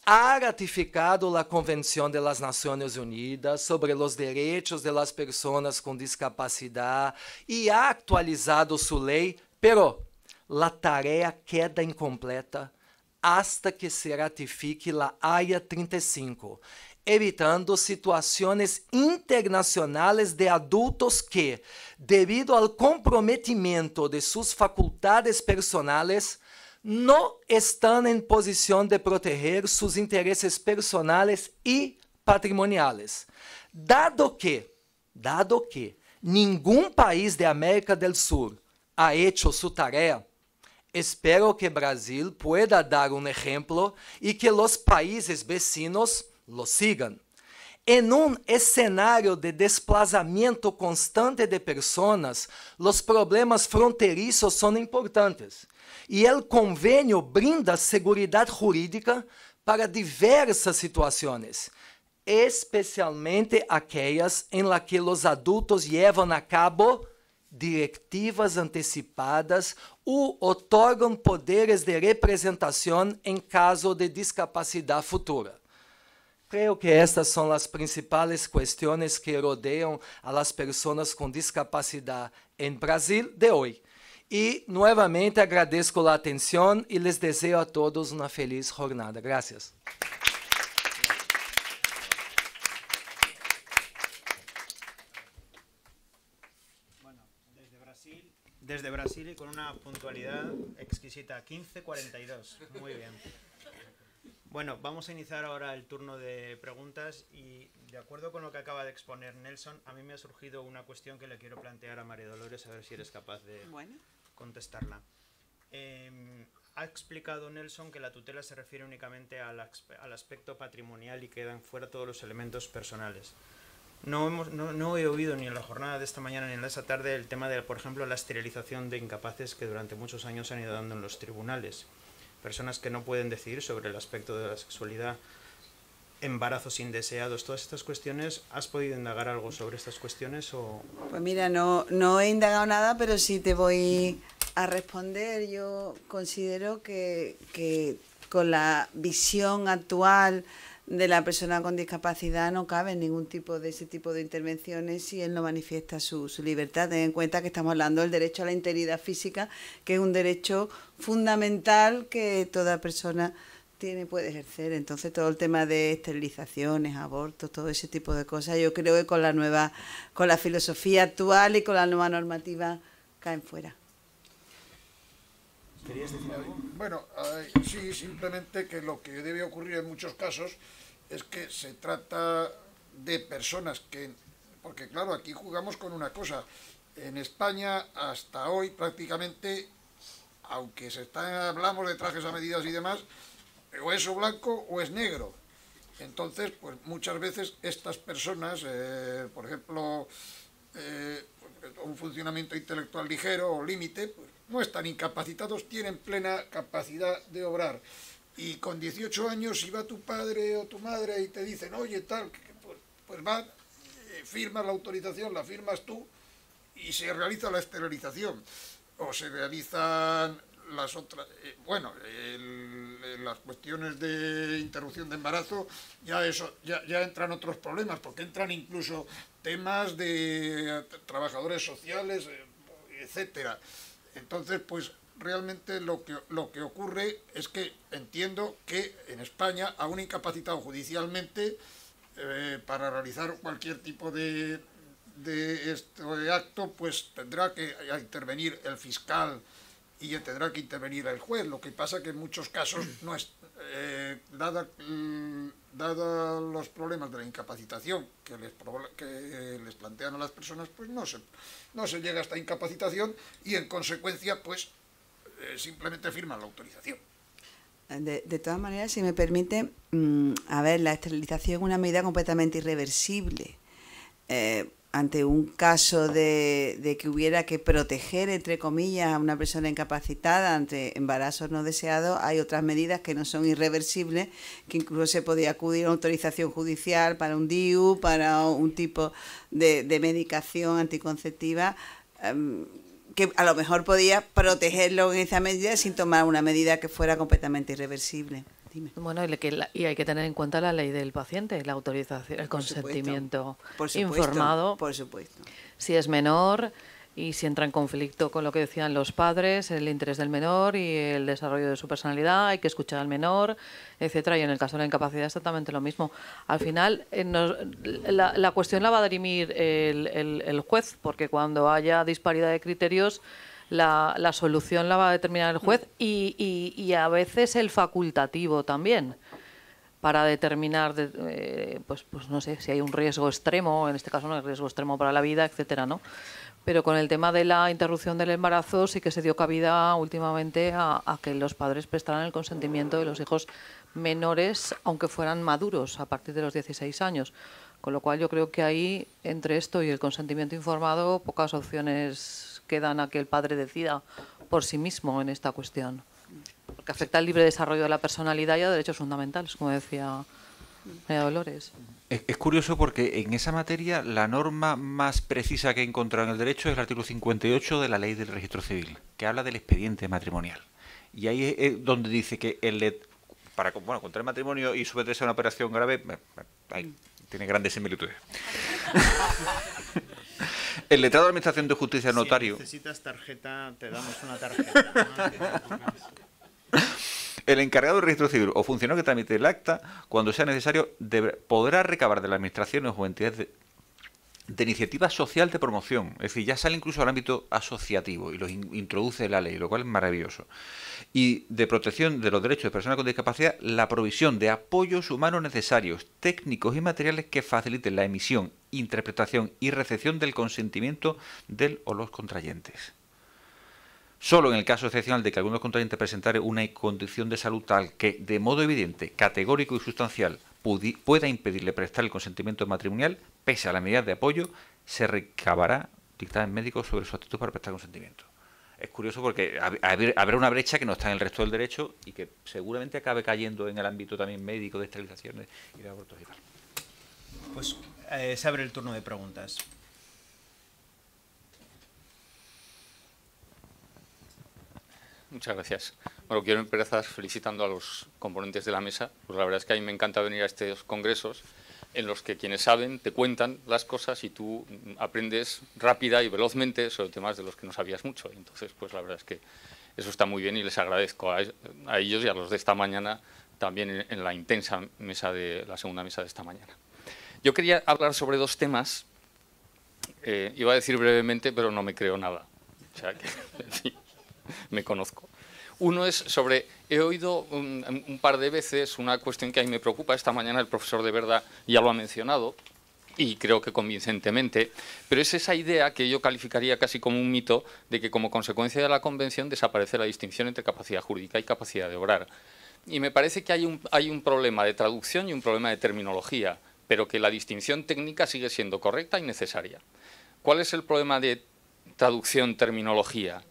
ha ratificado la Convención de las Naciones Unidas sobre los derechos de las personas con discapacidad y ha actualizado su ley, pero la tarea queda incompleta hasta que se ratifique la Haya 35, evitando situaciones internacionales de adultos que, debido al comprometimiento de sus facultades personales, no están en posición de proteger sus intereses personales y patrimoniales. Dado que ningún país de América del Sur ha hecho su tarea, espero que Brasil pueda dar un ejemplo y que los países vecinos lo sigan. En un escenario de desplazamiento constante de personas, los problemas fronterizos son importantes y el convenio brinda seguridad jurídica para diversas situaciones. especialmente aquelas em las que os adultos levam a cabo directivas antecipadas ou otorgam poderes de representação em caso de discapacidade futura. Creo que estas são as principais questões que rodeiam a las pessoas com discapacidade em Brasil de hoje. E, novamente, agradeço a atenção e les desejo a todos uma feliz jornada. Gracias. Desde Brasil y con una puntualidad exquisita, 15:42. Muy bien. Bueno, vamos a iniciar ahora el turno de preguntas y de acuerdo con lo que acaba de exponer Nelson, a mí me ha surgido una cuestión que le quiero plantear a María Dolores, a ver si eres capaz de contestarla. Ha explicado Nelson que la tutela se refiere únicamente al aspecto patrimonial y quedan fuera todos los elementos personales. No he oído ni en la jornada de esta mañana ni en esta tarde el tema de, por ejemplo, la esterilización de incapaces que durante muchos años se han ido dando en los tribunales. Personas que no pueden decidir sobre el aspecto de la sexualidad, embarazos indeseados, todas estas cuestiones. ¿Has podido indagar algo sobre estas cuestiones? Pues mira, no he indagado nada, pero sí te voy a responder. Yo considero que con la visión actual de la persona con discapacidad no cabe ningún tipo de ese tipo de intervenciones si él no manifiesta su libertad. Ten en cuenta que estamos hablando del derecho a la integridad física, que es un derecho fundamental que toda persona puede ejercer. Entonces todo el tema de esterilizaciones, abortos, todo ese tipo de cosas, yo creo que con la filosofía actual y con la nueva normativa caen fuera. ¿Querías decir algo? Bueno, sí, simplemente que lo que debe ocurrir en muchos casos es que se trata de personas que... Porque claro, aquí jugamos con una cosa. En España, hasta hoy, prácticamente, aunque hablamos de trajes a medidas y demás, o es o blanco o es negro. Entonces, pues muchas veces estas personas, por ejemplo, un funcionamiento intelectual ligero o límite, pues, no están incapacitados, tienen plena capacidad de obrar. Y con 18 años, si va tu padre o tu madre y te dicen, oye, tal, pues va, firmas la autorización, la firmas tú y se realiza la esterilización. O se realizan las otras, las cuestiones de interrupción de embarazo, ya entran otros problemas, porque entran incluso temas de trabajadores sociales, etcétera. Entonces, pues realmente lo que ocurre es que entiendo que en España a un incapacitado judicialmente para realizar cualquier tipo de acto, pues tendrá que intervenir el fiscal y tendrá que intervenir el juez. Lo que pasa que en muchos casos no es dada los problemas de la incapacitación que les plantean a las personas, pues no se llega a esta incapacitación y en consecuencia pues simplemente firman la autorización. De todas maneras, si me permite, a ver, la esterilización es una medida completamente irreversible. Ante un caso de que hubiera que proteger, entre comillas, a una persona incapacitada ante embarazos no deseados, hay otras medidas que no son irreversibles, que incluso se podía acudir a una autorización judicial para un DIU, para un tipo de medicación anticonceptiva, que a lo mejor podía protegerlo en esa medida sin tomar una medida que fuera completamente irreversible. Dime. Bueno, y hay que tener en cuenta la ley del paciente, la autorización, el consentimiento informado. Por supuesto. Si es menor y si entra en conflicto con lo que decían los padres, el interés del menor y el desarrollo de su personalidad, hay que escuchar al menor, etcétera. Y en el caso de la incapacidad exactamente lo mismo. Al final, la cuestión la va a dirimir el juez, porque cuando haya disparidad de criterios, la solución la va a determinar el juez y a veces el facultativo también, para determinar pues no sé si hay un riesgo extremo, en este caso no hay riesgo extremo para la vida, etcétera, ¿no? Pero con el tema de la interrupción del embarazo sí que se dio cabida últimamente a que los padres prestaran el consentimiento de los hijos menores, aunque fueran maduros a partir de los 16 años. Con lo cual yo creo que ahí, entre esto y el consentimiento informado, pocas opciones quedan a que el padre decida por sí mismo en esta cuestión. Porque afecta al libre desarrollo de la personalidad y a derechos fundamentales, como decía María Dolores. Es curioso porque en esa materia la norma más precisa que he encontrado en el derecho es el artículo 58 de la Ley del Registro Civil, que habla del expediente matrimonial. Y ahí es donde dice que para contraer matrimonio y someterse a una operación grave, tiene grandes similitudes. El letrado de la Administración de Justicia notario... Si necesitas tarjeta, te damos una tarjeta. El encargado del registro civil o funcionario que tramite el acta, cuando sea necesario, podrá recabar de las administraciones o entidades de iniciativa social de promoción. Es decir, ya sale incluso al ámbito asociativo y lo introduce la ley, lo cual es maravilloso. Y de protección de los derechos de personas con discapacidad, la provisión de apoyos humanos necesarios, técnicos y materiales que faciliten la emisión, interpretación y recepción del consentimiento del o los contrayentes. Solo en el caso excepcional de que algunos contrayentes presentaren una condición de salud tal que, de modo evidente, categórico y sustancial, pueda impedirle prestar el consentimiento matrimonial, pese a la medida de apoyo, se recabará dictamen médico sobre su actitud para prestar consentimiento. Es curioso porque habrá una brecha que no está en el resto del derecho y que seguramente acabe cayendo en el ámbito también médico de esterilizaciones y de abortos y tal. Pues se abre el turno de preguntas. Muchas gracias. Bueno, quiero empezar felicitando a los componentes de la mesa, pues la verdad es que a mí me encanta venir a estos congresos en los que quienes saben te cuentan las cosas y tú aprendes rápida y velozmente sobre temas de los que no sabías mucho. Entonces, pues la verdad es que eso está muy bien y les agradezco a ellos y a los de esta mañana también en la intensa mesa de la segunda mesa de esta mañana. Yo quería hablar sobre dos temas. Iba a decir brevemente, pero no me creo nada. O sea que, en fin, me conozco. Uno es sobre, he oído un par de veces una cuestión que a mí me preocupa. Esta mañana el profesor de Verdad ya lo ha mencionado, y creo que convincentemente, pero es esa idea que yo calificaría casi como un mito de que como consecuencia de la Convención desaparece la distinción entre capacidad jurídica y capacidad de obrar. Y me parece que hay un problema de traducción y un problema de terminología, pero que la distinción técnica sigue siendo correcta y necesaria. ¿Cuál es el problema de traducción-terminología?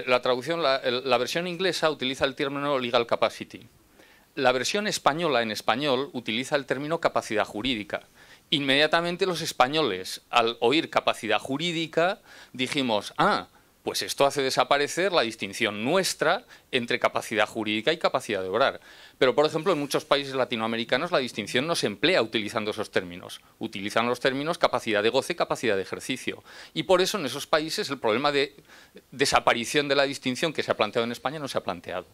La traducción, la versión inglesa utiliza el término legal capacity. La versión española en español utiliza el término capacidad jurídica. Inmediatamente los españoles, al oír capacidad jurídica, dijimos, pues esto hace desaparecer la distinción nuestra entre capacidad jurídica y capacidad de obrar. Pero, por ejemplo, en muchos países latinoamericanos la distinción no se emplea utilizando esos términos. Utilizan los términos capacidad de goce, capacidad de ejercicio. Y por eso en esos países el problema de desaparición de la distinción que se ha planteado en España no se ha planteado.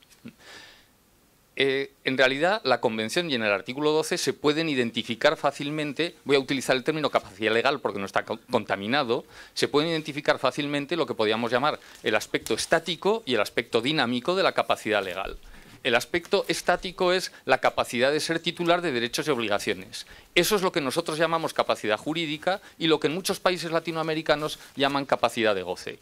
En realidad, la Convención y en el artículo 12 se pueden identificar fácilmente, voy a utilizar el término capacidad legal porque no está contaminado, se pueden identificar fácilmente lo que podríamos llamar el aspecto estático y el aspecto dinámico de la capacidad legal. El aspecto estático es la capacidad de ser titular de derechos y obligaciones. Eso es lo que nosotros llamamos capacidad jurídica y lo que en muchos países latinoamericanos llaman capacidad de goce.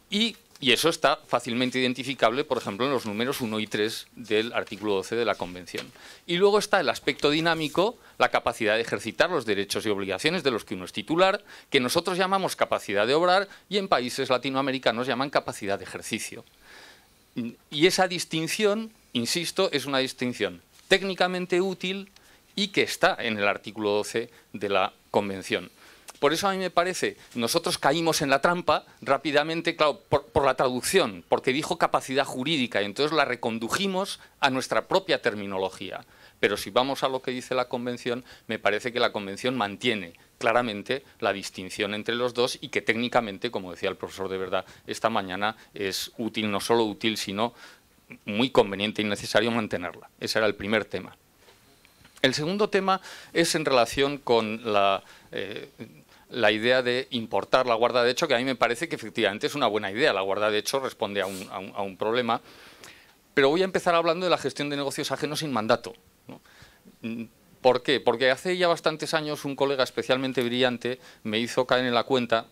Y eso está fácilmente identificable, por ejemplo, en los números 1 y 3 del artículo 12 de la Convención. Y luego está el aspecto dinámico, la capacidad de ejercitar los derechos y obligaciones de los que uno es titular, que nosotros llamamos capacidad de obrar y en países latinoamericanos llaman capacidad de ejercicio. Y esa distinción, insisto, es una distinción técnicamente útil y que está en el artículo 12 de la Convención. Por eso a mí me parece, nosotros caímos en la trampa rápidamente, claro, por la traducción, porque dijo capacidad jurídica y entonces la recondujimos a nuestra propia terminología. Pero si vamos a lo que dice la Convención, me parece que la Convención mantiene claramente la distinción entre los dos y que técnicamente, como decía el profesor de Verdad esta mañana, es útil, no solo útil, sino muy conveniente y necesario mantenerla. Ese era el primer tema. El segundo tema es en relación con la idea de importar la guarda de hecho, que a mí me parece que efectivamente es una buena idea. La guarda de hecho responde a un problema. Pero voy a empezar hablando de la gestión de negocios ajenos sin mandato, ¿no? ¿Por qué? Porque hace ya bastantes años un colega especialmente brillante me hizo caer en la cuenta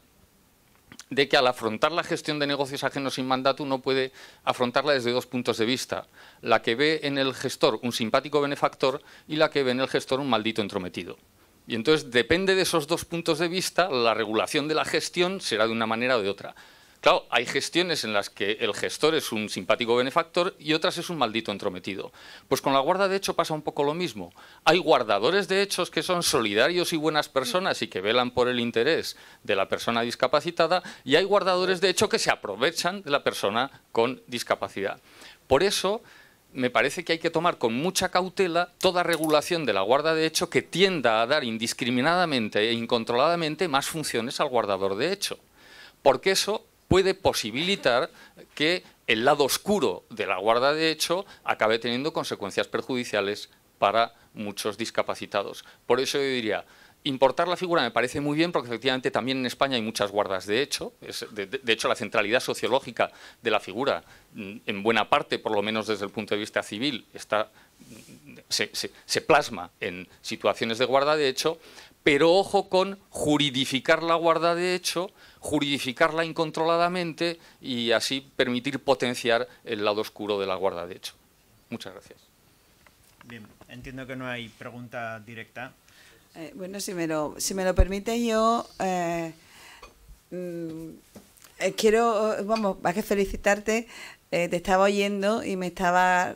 de que al afrontar la gestión de negocios ajenos sin mandato uno puede afrontarla desde dos puntos de vista. La que ve en el gestor un simpático benefactor y la que ve en el gestor un maldito entrometido. Y entonces depende de esos dos puntos de vista, la regulación de la gestión será de una manera o de otra. Claro, hay gestiones en las que el gestor es un simpático benefactor y otras es un maldito entrometido. Pues con la guarda de hecho pasa un poco lo mismo. Hay guardadores de hechos que son solidarios y buenas personas y que velan por el interés de la persona discapacitada, y hay guardadores de hecho que se aprovechan de la persona con discapacidad. Por eso me parece que hay que tomar con mucha cautela toda regulación de la guarda de hecho que tienda a dar indiscriminadamente e incontroladamente más funciones al guardador de hecho. Porque eso puede posibilitar que el lado oscuro de la guarda de hecho acabe teniendo consecuencias perjudiciales para muchos discapacitados. Por eso yo diría, importar la figura me parece muy bien, porque efectivamente también en España hay muchas guardas de hecho. De hecho, la centralidad sociológica de la figura, en buena parte, por lo menos desde el punto de vista civil, se plasma en situaciones de guarda de hecho, pero ojo con juridificar la guarda de hecho, juridificarla incontroladamente y así permitir potenciar el lado oscuro de la guarda de hecho. Muchas gracias. Bien, entiendo que no hay pregunta directa. Bueno, si me lo permite, yo quiero, vamos, más que felicitarte, te estaba oyendo y me estaba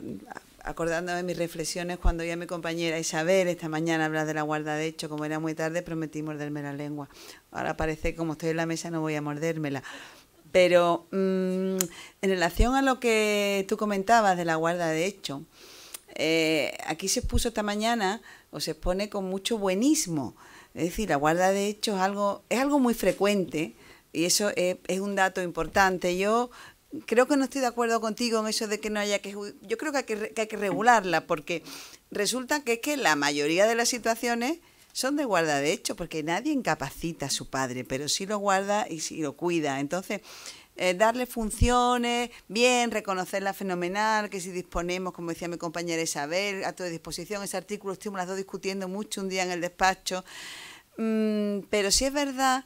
acordando de mis reflexiones cuando oí a mi compañera Isabel esta mañana hablar de la guarda de hecho. Como era muy tarde, prometí morderme la lengua. Ahora parece que como estoy en la mesa no voy a mordérmela. Pero en relación a lo que tú comentabas de la guarda de hecho, aquí se expuso esta mañana, o se expone con mucho buenismo. Es decir, la guarda de hecho es algo muy frecuente, y eso es un dato importante. Yo creo que no estoy de acuerdo contigo en eso de que no haya que... Yo creo que hay que regularla, porque resulta que es que la mayoría de las situaciones son de guarda de hecho, porque nadie incapacita a su padre, pero sí lo guarda y sí lo cuida. Entonces, darle funciones, bien, reconocerla fenomenal, que si disponemos, como decía mi compañera Isabel, a tu disposición. Ese artículo estuvimos las dos discutiendo mucho un día en el despacho, pero sí es verdad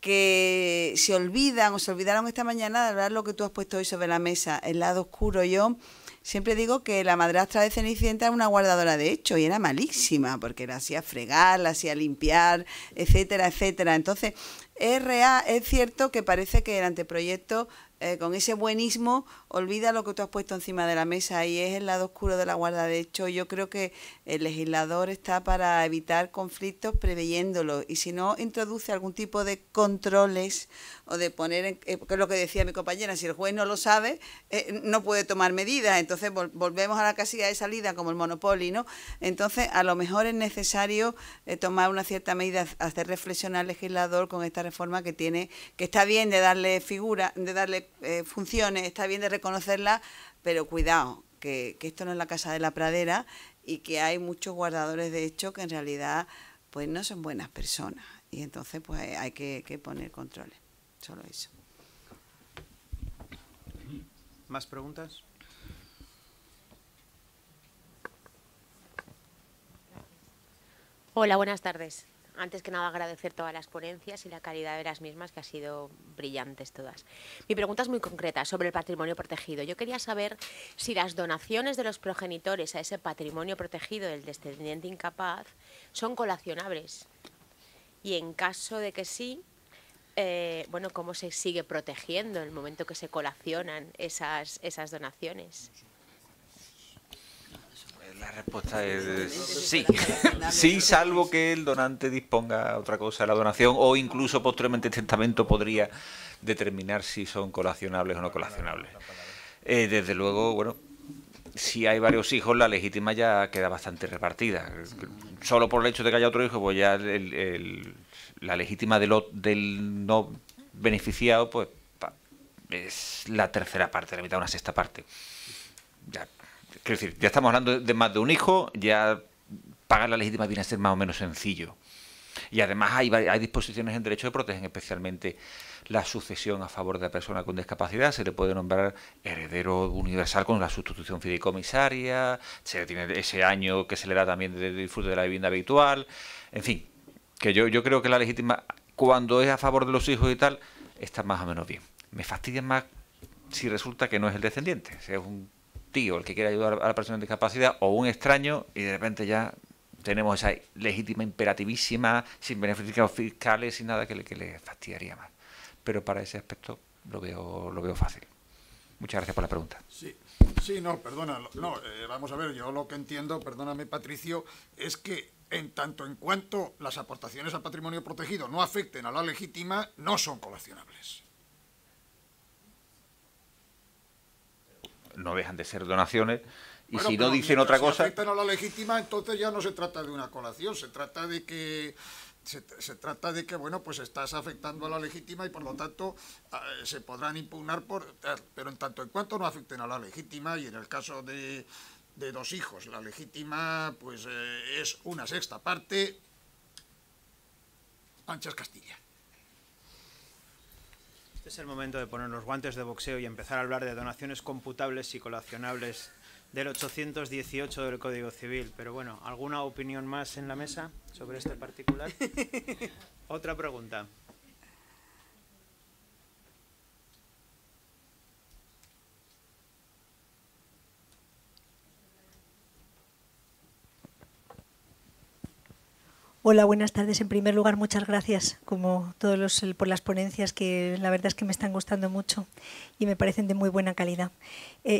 que se olvidaron esta mañana de hablar lo que tú has puesto hoy sobre la mesa, el lado oscuro. Yo siempre digo que la madrastra de Cenicienta era una guardadora de hecho y era malísima, porque la hacía fregar, la hacía limpiar, etcétera, etcétera. Entonces, es cierto que parece que el anteproyecto, con ese buenismo, olvida lo que tú has puesto encima de la mesa, y es el lado oscuro de la guarda de hecho. Yo creo que el legislador está para evitar conflictos preveyéndolo, y si no introduce algún tipo de controles o de poner, que es lo que decía mi compañera, si el juez no lo sabe, no puede tomar medidas. Entonces volvemos a la casilla de salida como el Monopoly, ¿no? Entonces, a lo mejor es necesario tomar una cierta medida, hacer reflexionar al legislador con esta reforma que está bien de darle figura, de darle funciones, está bien de reconocerla, pero cuidado, que esto no es la casa de la pradera, y que hay muchos guardadores de hecho que en realidad pues no son buenas personas, y entonces pues hay que poner controles. Solo eso. ¿Más preguntas? Hola, buenas tardes. Antes que nada, agradecer todas las ponencias y la calidad de las mismas, que ha sido brillantes todas. Mi pregunta es muy concreta sobre el patrimonio protegido. Yo quería saber si las donaciones de los progenitores a ese patrimonio protegido del descendiente incapaz son colacionables. Y en caso de que sí, bueno, ¿cómo se sigue protegiendo en el momento que se colacionan esas donaciones? La respuesta es sí. Sí, salvo que el donante disponga otra cosa de la donación, o incluso posteriormente el testamento podría determinar si son colacionables o no colacionables. Desde luego, bueno, si hay varios hijos, la legítima ya queda bastante repartida. Solo por el hecho de que haya otro hijo, pues ya la legítima del no beneficiado, pues es la tercera parte, la mitad, una sexta parte. Ya. Quiero decir, ya estamos hablando de más de un hijo, ya pagar la legítima viene a ser más o menos sencillo. Y además hay disposiciones en derecho que protegen especialmente la sucesión a favor de la persona con discapacidad. Se le puede nombrar heredero universal con la sustitución fideicomisaria, se tiene ese año que se le da también de disfrute de la vivienda habitual. En fin, que yo creo que la legítima, cuando es a favor de los hijos y tal, está más o menos bien. Me fastidia más si resulta que no es el descendiente, si es un tío el que quiere ayudar a la persona con discapacidad, o un extraño, y de repente ya tenemos esa legítima imperativísima, sin beneficios fiscales, sin nada, que le fastidiaría más. Pero para ese aspecto lo veo fácil. Muchas gracias por la pregunta. Sí, no, perdona, vamos a ver, yo lo que entiendo, perdóname Patricio, es que en tanto en cuanto las aportaciones al patrimonio protegido no afecten a la legítima, no son colacionables. No dejan de ser donaciones, y Bueno, si no pero dicen otra si cosa... afectan a la legítima, entonces ya no se trata de una colación, se trata de que... bueno, pues estás afectando a la legítima y por lo tanto se podrán impugnar pero en tanto en cuanto no afecten a la legítima, y en el caso de 2 hijos, la legítima pues es una sexta parte, Anchas Castilla. Este es el momento de poner los guantes de boxeo y empezar a hablar de donaciones computables y colacionables del 818 del Código Civil. Pero bueno, ¿alguna opinión más en la mesa sobre este particular? Otra pregunta. Hola, buenas tardes. En primer lugar, muchas gracias, como todos por las ponencias, que la verdad es que me están gustando mucho y me parecen de muy buena calidad.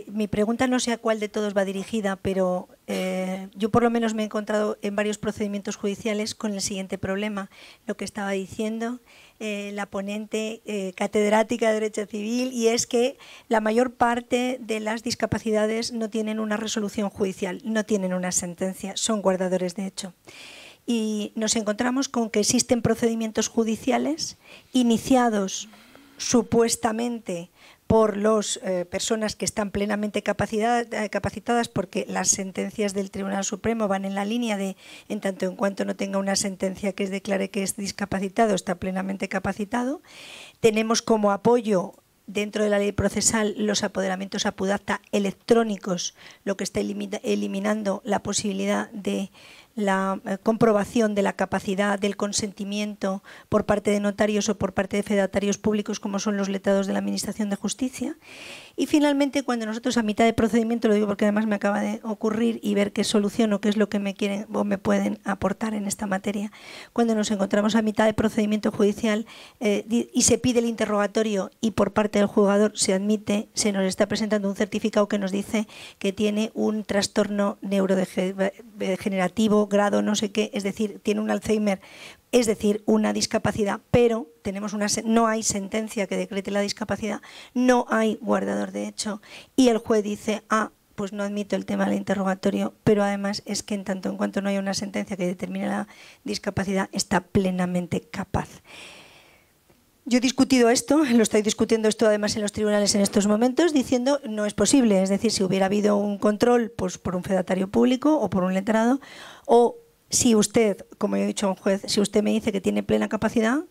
Mi pregunta no sé a cuál de todos va dirigida, pero yo por lo menos me he encontrado en varios procedimientos judiciales con el siguiente problema, lo que estaba diciendo la ponente catedrática de Derecho Civil, y es que la mayor parte de las discapacidades no tienen una resolución judicial, no tienen una sentencia, son guardadores de hecho. Y nos encontramos con que existen procedimientos judiciales iniciados supuestamente por las personas que están plenamente capacitadas, porque las sentencias del Tribunal Supremo van en la línea de, en tanto en cuanto no tenga una sentencia que declare que es discapacitado, está plenamente capacitado. Tenemos como apoyo dentro de la ley procesal los apoderamientos a pudacta electrónicos, lo que está eliminando la posibilidad de la comprobación de la capacidad del consentimiento por parte de notarios o por parte de fedatarios públicos, como son los letrados de la Administración de Justicia. Y finalmente, cuando nosotros a mitad de procedimiento, lo digo porque además me acaba de ocurrir y ver qué solución o qué es lo que me quieren o me pueden aportar en esta materia, cuando nos encontramos a mitad de procedimiento judicial y se pide el interrogatorio y por parte del juzgador se admite, se nos está presentando un certificado que nos dice que tiene un trastorno neurodegenerativo, grado no sé qué, es decir, tiene un Alzheimer, es decir, una discapacidad, pero no hay sentencia que decrete la discapacidad, no hay guardador de hecho, y el juez dice, pues no admito el tema del interrogatorio, pero además es que en tanto en cuanto no haya una sentencia que determine la discapacidad, está plenamente capaz. Yo he discutido esto, lo estoy discutiendo esto además en los tribunales en estos momentos, diciendo no es posible, es decir, si hubiera habido un control pues por un fedatario público o por un letrado, o si usted, como he dicho a un juez, si usted me dice que tiene plena capacidad,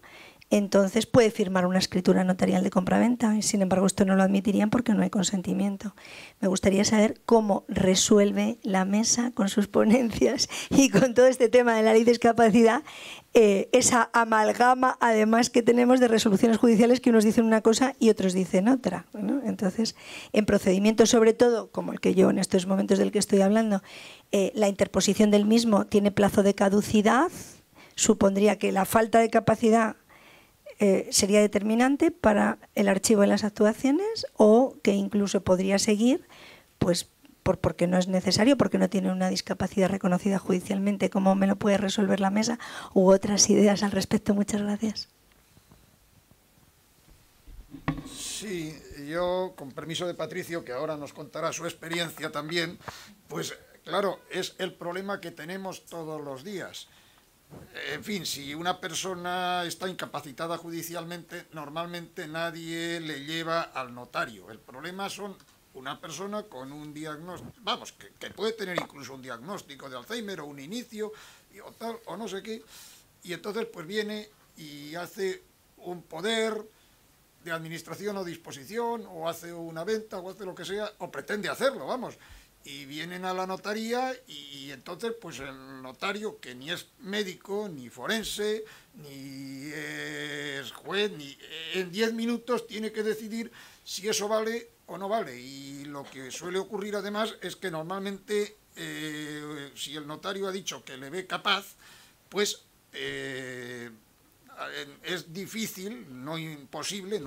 entonces puede firmar una escritura notarial de compraventa. Y sin embargo, esto no lo admitirían porque no hay consentimiento. Me gustaría saber cómo resuelve la mesa con sus ponencias y con todo este tema de la ley de discapacidad, esa amalgama además que tenemos de resoluciones judiciales que unos dicen una cosa y otros dicen otra, ¿no? Entonces, en procedimientos sobre todo, como el que yo en estos momentos del que estoy hablando, la interposición del mismo tiene plazo de caducidad, supondría que la falta de capacidad sería determinante para el archivo de las actuaciones, o que incluso podría seguir pues porque no es necesario, porque no tiene una discapacidad reconocida judicialmente. ¿Cómo me lo puede resolver la mesa? U otras ideas al respecto. Muchas gracias. Sí, yo, con permiso de Patricio, que ahora nos contará su experiencia también, pues claro, es el problema que tenemos todos los días. En fin, si una persona está incapacitada judicialmente, normalmente nadie le lleva al notario. El problema son una persona con un diagnóstico, vamos, que puede tener incluso un diagnóstico de Alzheimer o un inicio o tal, o no sé qué, y entonces pues viene y hace un poder de administración o disposición, o hace una venta, o hace lo que sea, o pretende hacerlo, vamos. Y vienen a la notaría y entonces pues el notario, que ni es médico, ni forense, ni es juez, ni en 10 minutos tiene que decidir si eso vale o no vale. Y lo que suele ocurrir además es que normalmente si el notario ha dicho que le ve capaz, pues es difícil, no imposible,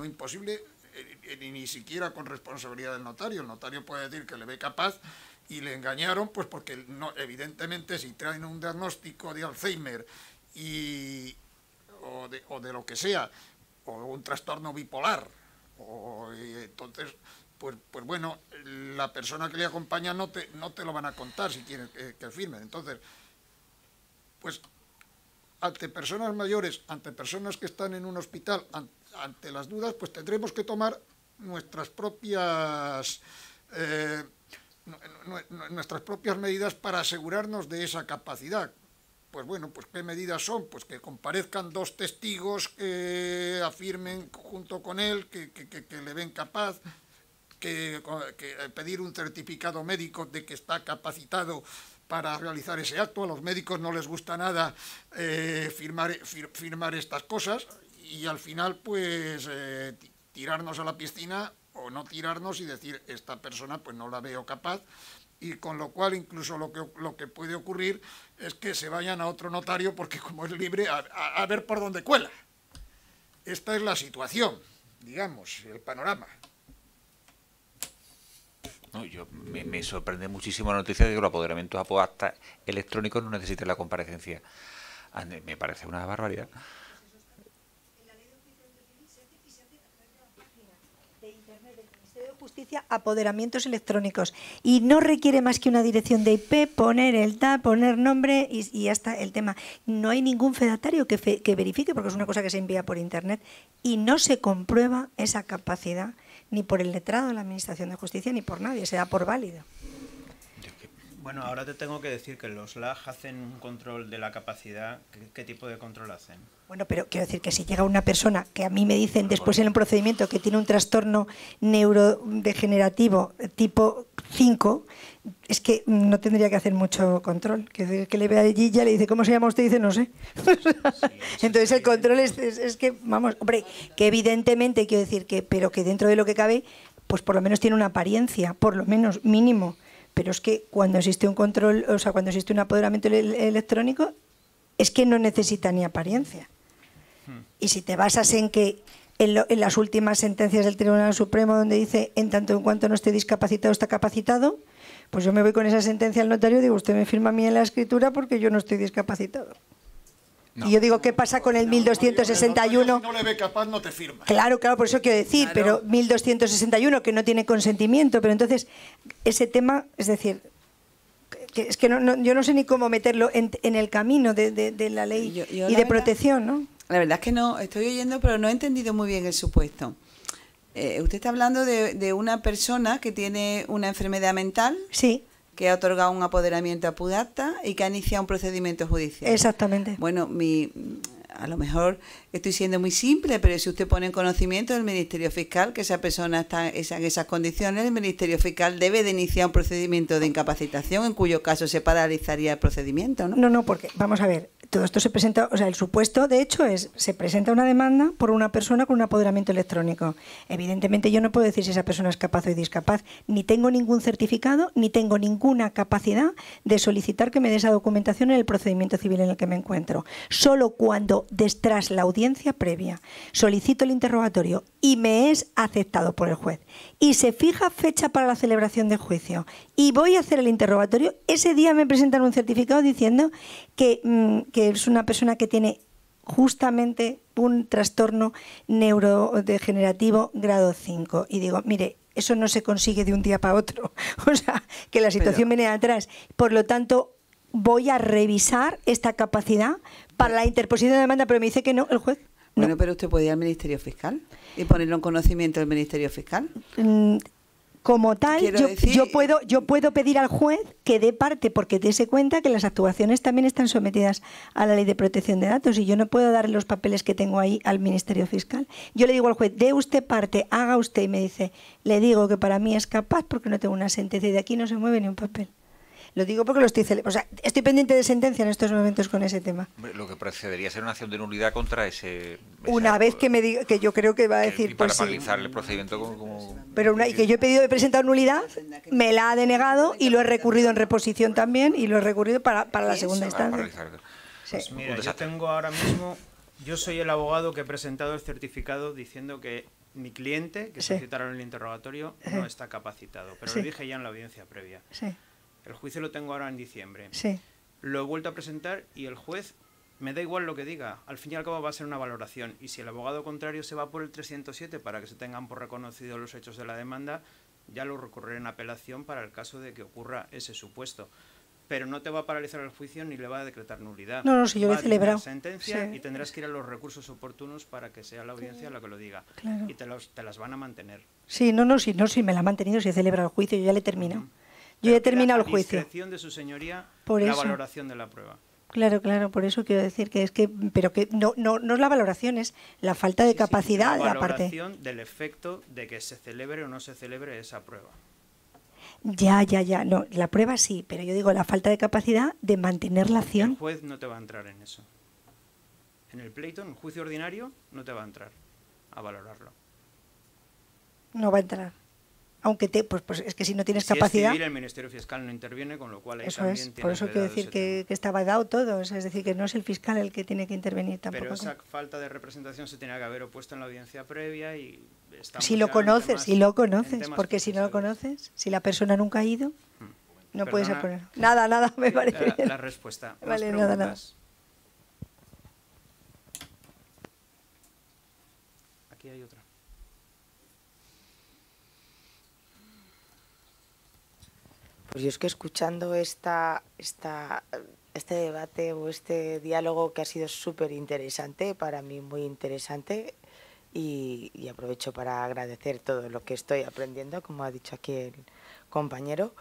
ni siquiera con responsabilidad del notario. El notario puede decir que le ve capaz y le engañaron, pues porque no, evidentemente si traen un diagnóstico de Alzheimer o de lo que sea, o un trastorno bipolar, entonces, pues bueno, la persona que le acompaña no te lo van a contar si quieres que firmen. Entonces, pues ante personas mayores, ante personas que están en un hospital, ante las dudas, pues tendremos que tomar nuestras propias medidas para asegurarnos de esa capacidad. Pues bueno, pues ¿qué medidas son? Pues que comparezcan 2 testigos que afirmen junto con él que le ven capaz, que pedir un certificado médico de que está capacitado para realizar ese acto. A los médicos no les gusta nada firmar estas cosas, y al final pues tirarnos a la piscina o no tirarnos y decir, esta persona pues no la veo capaz, y con lo cual incluso lo que puede ocurrir es que se vayan a otro notario, porque como es libre, a ver por dónde cuela. Esta es la situación, digamos, el panorama. No, me sorprende muchísimo la noticia de que los apoderamientos a acta electrónicos no necesiten la comparecencia. Me parece una barbaridad. Justicia, apoderamientos electrónicos, y no requiere más que una dirección de IP, poner el TAP, poner nombre y ya está el tema. No hay ningún fedatario que verifique, porque es una cosa que se envía por internet, y no se comprueba esa capacidad ni por el letrado de la Administración de Justicia ni por nadie, se da por válido. Bueno, ahora te tengo que decir que los LAG hacen un control de la capacidad. ¿Qué tipo de control hacen? Bueno, pero quiero decir que si llega una persona que a mí me dicen después en un procedimiento que tiene un trastorno neurodegenerativo tipo 5, es que no tendría que hacer mucho control. Que le ve allí ya le dice, ¿cómo se llama usted? Y dice, no sé. Entonces el control es que, vamos, hombre, que evidentemente quiero decir que, pero que dentro de lo que cabe, pues por lo menos tiene una apariencia, por lo menos mínimo. Pero es que cuando existe un control, o sea, cuando existe un apoderamiento electrónico, es que no necesita ni apariencia. Y si te basas en que en las últimas sentencias del Tribunal Supremo, donde dice, en tanto en cuanto no esté discapacitado, está capacitado, pues yo me voy con esa sentencia al notario y digo, usted me firma a mí en la escritura porque yo no estoy discapacitado. No. Y yo digo, ¿qué pasa con el 1261? Si no le ve capaz, no te firma. Claro, por eso quiero decir, claro. Pero 1261, que no tiene consentimiento, pero entonces, ese tema, es decir, es que yo no sé ni cómo meterlo en el camino de la ley y de protección, ¿no? La verdad es que no, estoy oyendo, pero no he entendido muy bien el supuesto. Usted está hablando de una persona que tiene una enfermedad mental. Sí. Que ha otorgado un apoderamiento a pudacta y que ha iniciado un procedimiento judicial. Exactamente. Bueno, a lo mejor estoy siendo muy simple, pero si usted pone en conocimiento del Ministerio Fiscal que esa persona está en esas condiciones, el Ministerio Fiscal debe de iniciar un procedimiento de incapacitación, en cuyo caso se paralizaría el procedimiento, ¿no? No, porque, vamos a ver, todo esto se presenta, o sea, el supuesto, de hecho, se presenta una demanda por una persona con un apoderamiento electrónico. Evidentemente yo no puedo decir si esa persona es capaz o discapaz, ni tengo ningún certificado, ni tengo ninguna capacidad de solicitar que me dé esa documentación en el procedimiento civil en el que me encuentro. Solo cuando, tras la audiencia previa, solicito el interrogatorio y me es aceptado por el juez, y se fija fecha para la celebración del juicio, y voy a hacer el interrogatorio, ese día me presentan un certificado diciendo que es una persona que tiene justamente un trastorno neurodegenerativo grado 5. Y digo, mire, eso no se consigue de un día para otro. O sea, que la situación viene de atrás. Por lo tanto, voy a revisar esta capacidad para la interposición de demanda, pero me dice que no, el juez. No. Bueno, pero usted puede ir al Ministerio Fiscal y ponerlo en conocimiento del Ministerio Fiscal. Como tal, yo puedo pedir al juez que dé parte, porque dése cuenta que las actuaciones también están sometidas a la Ley de Protección de Datos, y yo no puedo darle los papeles que tengo ahí al Ministerio Fiscal. Yo le digo al juez, dé usted parte, haga usted, y me dice, le digo que para mí es capaz porque no tengo una sentencia, y de aquí no se mueve ni un papel. Lo digo porque estoy pendiente de sentencia en estos momentos con ese tema. Lo que procedería a ser una acción de nulidad contra una vez que me diga, que yo creo que va a decir, para paralizar el procedimiento como... Pero y que yo he presentado nulidad, me la ha denegado y lo he recurrido en reposición también, y lo he recurrido para la segunda instancia. Pues mira, yo tengo ahora mismo, yo soy el abogado que he presentado el certificado diciendo que mi cliente, que Sí. se citaron en el interrogatorio, no está capacitado. Pero Sí. lo dije ya en la audiencia previa. Sí, El juicio lo tengo ahora en diciembre. sí. Lo he vuelto a presentar y el juez, me da igual lo que diga, al fin y al cabo va a ser una valoración. Y si el abogado contrario se va por el 307 para que se tengan por reconocidos los hechos de la demanda, ya lo recurriré en apelación para el caso de que ocurra ese supuesto. Pero no te va a paralizar el juicio ni le va a decretar nulidad. No, no, si yo lo Va he a dictar celebrado. sentencia Sí. y tendrás que ir a los recursos oportunos para que sea la audiencia la que lo diga. Claro. Y te las van a mantener. Sí, no, sí, me la ha mantenido, si he celebrado el juicio, yo ya le he terminado. Yo Pero ya he terminado queda el juicio. a discreción de su señoría Por la eso. valoración de la prueba. Claro, claro, por eso quiero decir que es que, pero que no es la valoración, es la falta de capacidad la aparte. valoración del efecto de que se celebre o no se celebre esa prueba. Ya, no, la prueba sí, pero yo digo la falta de capacidad de mantener la El acción. juez no te va a entrar en eso. En el pleito, en el juicio ordinario, no te va a entrar a valorarlo. No va a entrar. Aunque pues es que si no tienes Si capacidad. es civil, el Ministerio Fiscal no interviene, con lo cual ahí Eso también es, por tienes eso quiero vedado decir ese que estaba dado todo, es decir, que no es el fiscal el que tiene que intervenir tema. tampoco. Pero esa falta de representación se tenía que haber opuesto en la audiencia previa y estamos Si lo ya en conoces, temas- si lo en conoces, temas porque si no lo procesales. conoces, si la persona nunca ha ido, no puedes Perdona, poner. Nada, me parece bien. la respuesta. ¿Más Vale, nada. preguntas? Aquí hay otra. Pues yo es que escuchando este debate o este diálogo que ha sido súper interesante, para mí muy interesante, y aprovecho para agradecer todo lo que estoy aprendiendo, como ha dicho aquí el compañero.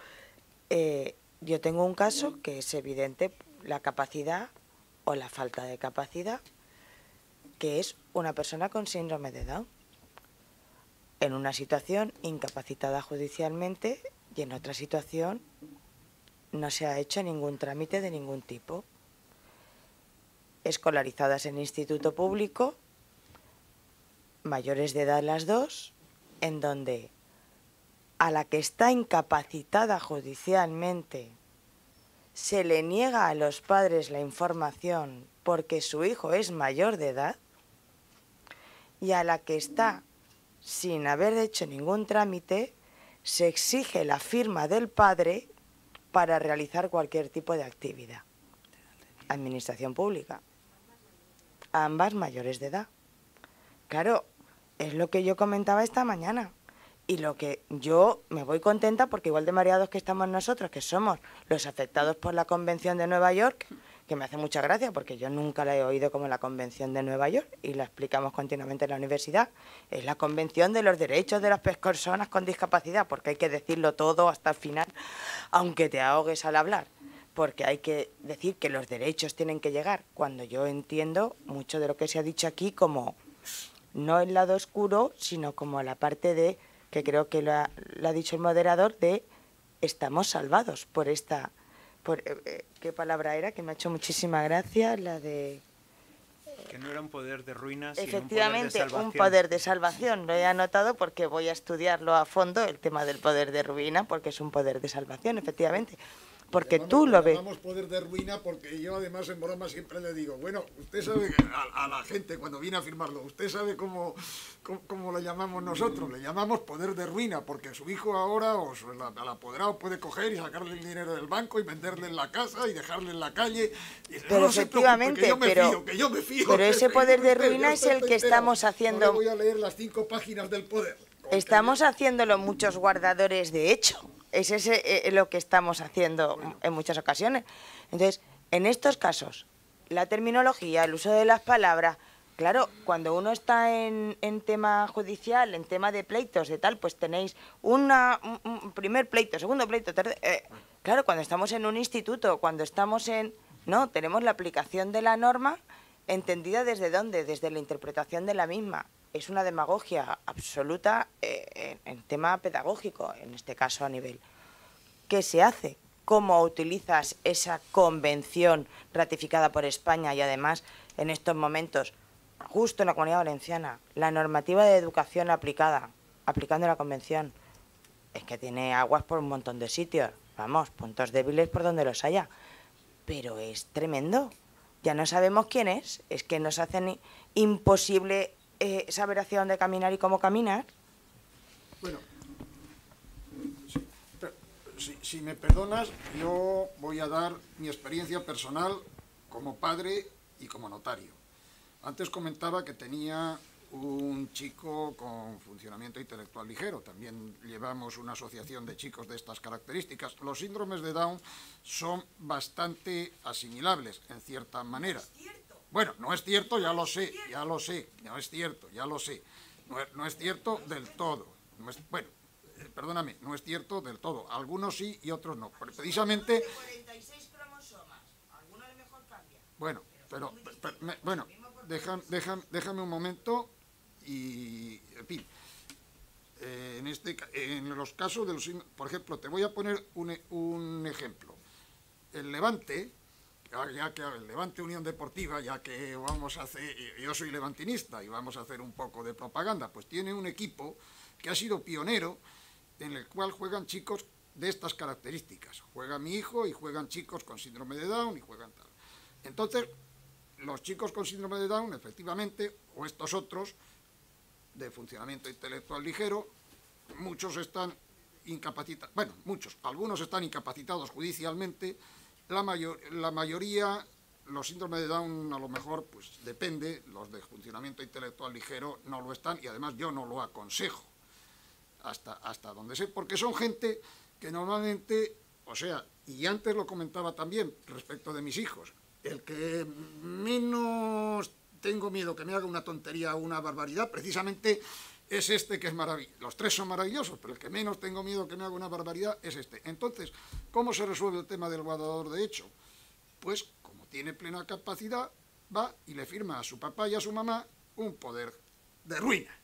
Yo tengo un caso que es evidente, la capacidad o la falta de capacidad, que es una persona con síndrome de Down, en una situación incapacitada judicialmente y en otra situación no se ha hecho ningún trámite de ningún tipo. Escolarizadas en instituto público, mayores de edad las dos, en donde a la que está incapacitada judicialmente se le niega a los padres la información porque su hijo es mayor de edad, y a la que está sin haber hecho ningún trámite se exige la firma del padre para realizar cualquier tipo de actividad. Administración pública. Ambas mayores de edad. Claro, es lo que yo comentaba esta mañana. Y lo que yo me voy contenta porque igual de mareados que estamos nosotros, que somos los afectados por la Convención de Nueva York, que me hace mucha gracia porque yo nunca la he oído como la Convención de Nueva York y la explicamos continuamente en la universidad. Es la Convención de los Derechos de las Personas con Discapacidad, porque hay que decirlo todo hasta el final, aunque te ahogues al hablar, porque hay que decir que los derechos tienen que llegar, cuando yo entiendo mucho de lo que se ha dicho aquí como no el lado oscuro, sino como la parte de, que creo que lo ha dicho el moderador, de estamos salvados por esta... ¿qué palabra era? Que me ha hecho muchísima gracia, la de... Que no era un poder de ruina, sino Efectivamente, un poder de salvación. Lo he anotado porque voy a estudiarlo a fondo, el tema del poder de ruina, porque es un poder de salvación, efectivamente. Porque tú lo ves. Llamamos poder de ruina porque yo además en broma siempre le digo, bueno, usted sabe a la gente cuando viene a firmarlo, usted sabe cómo lo llamamos nosotros, le llamamos poder de ruina porque su hijo ahora o al apoderado puede coger y sacarle el dinero del banco y venderle en la casa y dejarle en la calle. Y dice, pero no efectivamente, se preocupe, que yo me fío. Pero ese poder de ruina es el que estamos haciendo. Ahora voy a leer las 5 páginas del poder. Estamos haciéndolo muchos guardadores de hecho. Es lo que estamos haciendo en muchas ocasiones. Entonces, en estos casos, la terminología, el uso de las palabras, claro, cuando uno está en tema judicial, en tema de pleitos, de tal, pues tenéis un primer pleito, segundo pleito, tercer... claro, cuando estamos en un instituto, cuando estamos en... No, tenemos la aplicación de la norma entendida desde dónde, desde la interpretación de la misma. Es una demagogia absoluta en tema pedagógico, en este caso a nivel. ¿Qué se hace? ¿Cómo utilizas esa convención ratificada por España y además en estos momentos, justo en la Comunidad Valenciana, la normativa de educación aplicando la convención? Es que tiene aguas por un montón de sitios, vamos, puntos débiles por donde los haya, pero es tremendo. Ya no sabemos quién es que nos hacen imposible saber hacia dónde caminar y cómo caminar. Bueno, si me perdonas, yo voy a dar mi experiencia personal como padre y como notario. Antes comentaba que tenía un chico con funcionamiento intelectual ligero. También llevamos una asociación de chicos de estas características. Los síndromes de Down son bastante asimilables, en cierta manera. Bueno, no es cierto, ya lo sé, no es cierto, ya lo sé. No es cierto del todo. Bueno, perdóname, no es cierto del todo. Algunos sí y otros no. Precisamente... 46 cromosomas, alguno a lo mejor cambia. Bueno, bueno, déjame un momento y, en fin, en los casos de los... Por ejemplo, te voy a poner un ejemplo. El Levante, ya que el Levante Unión Deportiva, ya que vamos a hacer... Yo soy levantinista y vamos a hacer un poco de propaganda, pues tiene un equipo que ha sido pionero, en el cual juegan chicos de estas características. Juega mi hijo y juegan chicos con síndrome de Down y juegan tal. Entonces, los chicos con síndrome de Down, efectivamente, o estos otros, de funcionamiento intelectual ligero, muchos están incapacitados, bueno, algunos están incapacitados judicialmente, la mayoría, los síndromes de Down a lo mejor, pues depende, los de funcionamiento intelectual ligero no lo están, y además yo no lo aconsejo, hasta donde sé, porque son gente que normalmente, o sea, y antes lo comentaba también respecto de mis hijos, el que menos tengo miedo que me haga una tontería o una barbaridad, precisamente es este, que es maravilloso. Los tres son maravillosos, pero el que menos tengo miedo que me haga una barbaridad es este. Entonces, ¿cómo se resuelve el tema del guardador de hecho? Pues, como tiene plena capacidad, va y le firma a su papá y a su mamá un poder de ruina.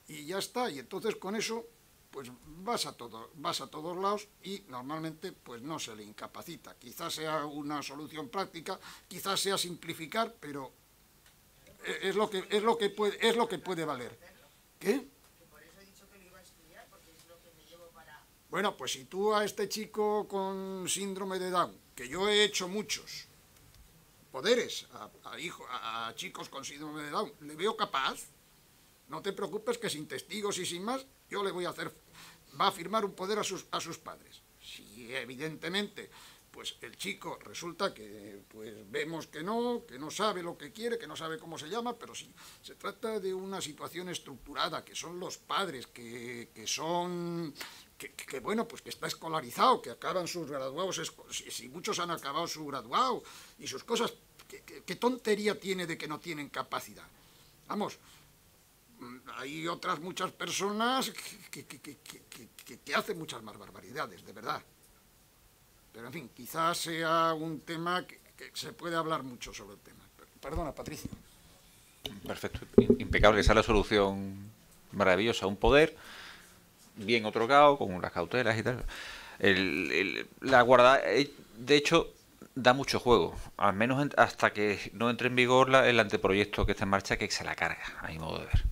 Y ya está, y entonces con eso, pues vas a todos lados y normalmente pues no se le incapacita. Quizás sea una solución práctica, quizás sea simplificar, pero es lo que puede valer. ¿Qué? Bueno, pues si tú a este chico con síndrome de Down, que yo he hecho muchos poderes a chicos con síndrome de Down, le veo capaz, no te preocupes que sin testigos y sin más, yo le voy a hacer, va a firmar un poder a sus padres. Si evidentemente, pues el chico resulta que pues vemos que no sabe lo que quiere, que no sabe cómo se llama, pero si se trata de una situación estructurada, que son los padres, que bueno, pues que está escolarizado, que acaban sus graduados, si muchos han acabado su graduado y sus cosas, ¿qué tontería tiene de que no tienen capacidad? Vamos, hay otras muchas personas que hacen muchas más barbaridades, de verdad. Pero, en fin, quizás sea un tema que se puede hablar mucho sobre el tema. Perdona, Patricia. Perfecto, impecable. Esa es la solución maravillosa. Un poder bien otorgado, con unas cautelas y tal. La guarda, de hecho, da mucho juego. Al menos hasta que no entre en vigor el anteproyecto que está en marcha, que se la carga, a mi modo de ver.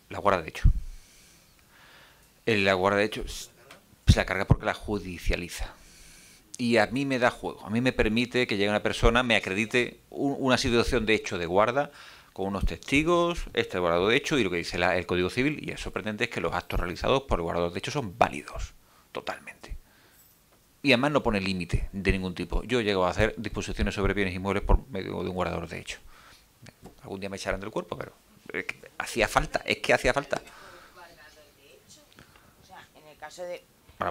La guarda de hecho. La guarda de hecho se la carga porque la judicializa. Y a mí me da juego, a mí me permite que llegue una persona, me acredite una situación de hecho de guarda con unos testigos, este guardador de hecho y lo que dice el Código Civil, y el sorprendente es que los actos realizados por el guardador de hecho son válidos, totalmente. Y además no pone límite de ningún tipo. Yo llego a hacer disposiciones sobre bienes inmuebles por medio de un guardador de hecho. Algún día me echarán del cuerpo, pero es que hacía falta. O sea,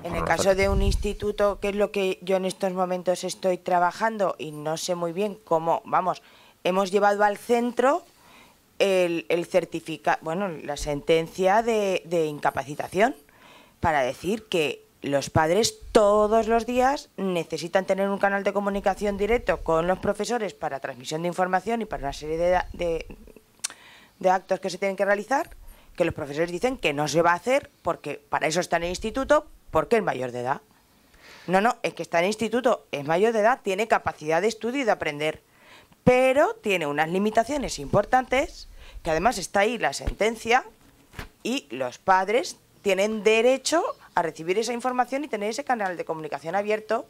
en el caso de un instituto, que es lo que yo en estos momentos estoy trabajando y no sé muy bien cómo, vamos, hemos llevado al centro el certificado, bueno, la sentencia de incapacitación para decir que los padres todos los días necesitan tener un canal de comunicación directo con los profesores para transmisión de información y para una serie de actos que se tienen que realizar, que los profesores dicen que no se va a hacer porque para eso está en el instituto, porque es mayor de edad. No, es que está en el instituto, es mayor de edad, tiene capacidad de estudio y de aprender, pero tiene unas limitaciones importantes, que además está ahí la sentencia, y los padres tienen derecho a recibir esa información y tener ese canal de comunicación abierto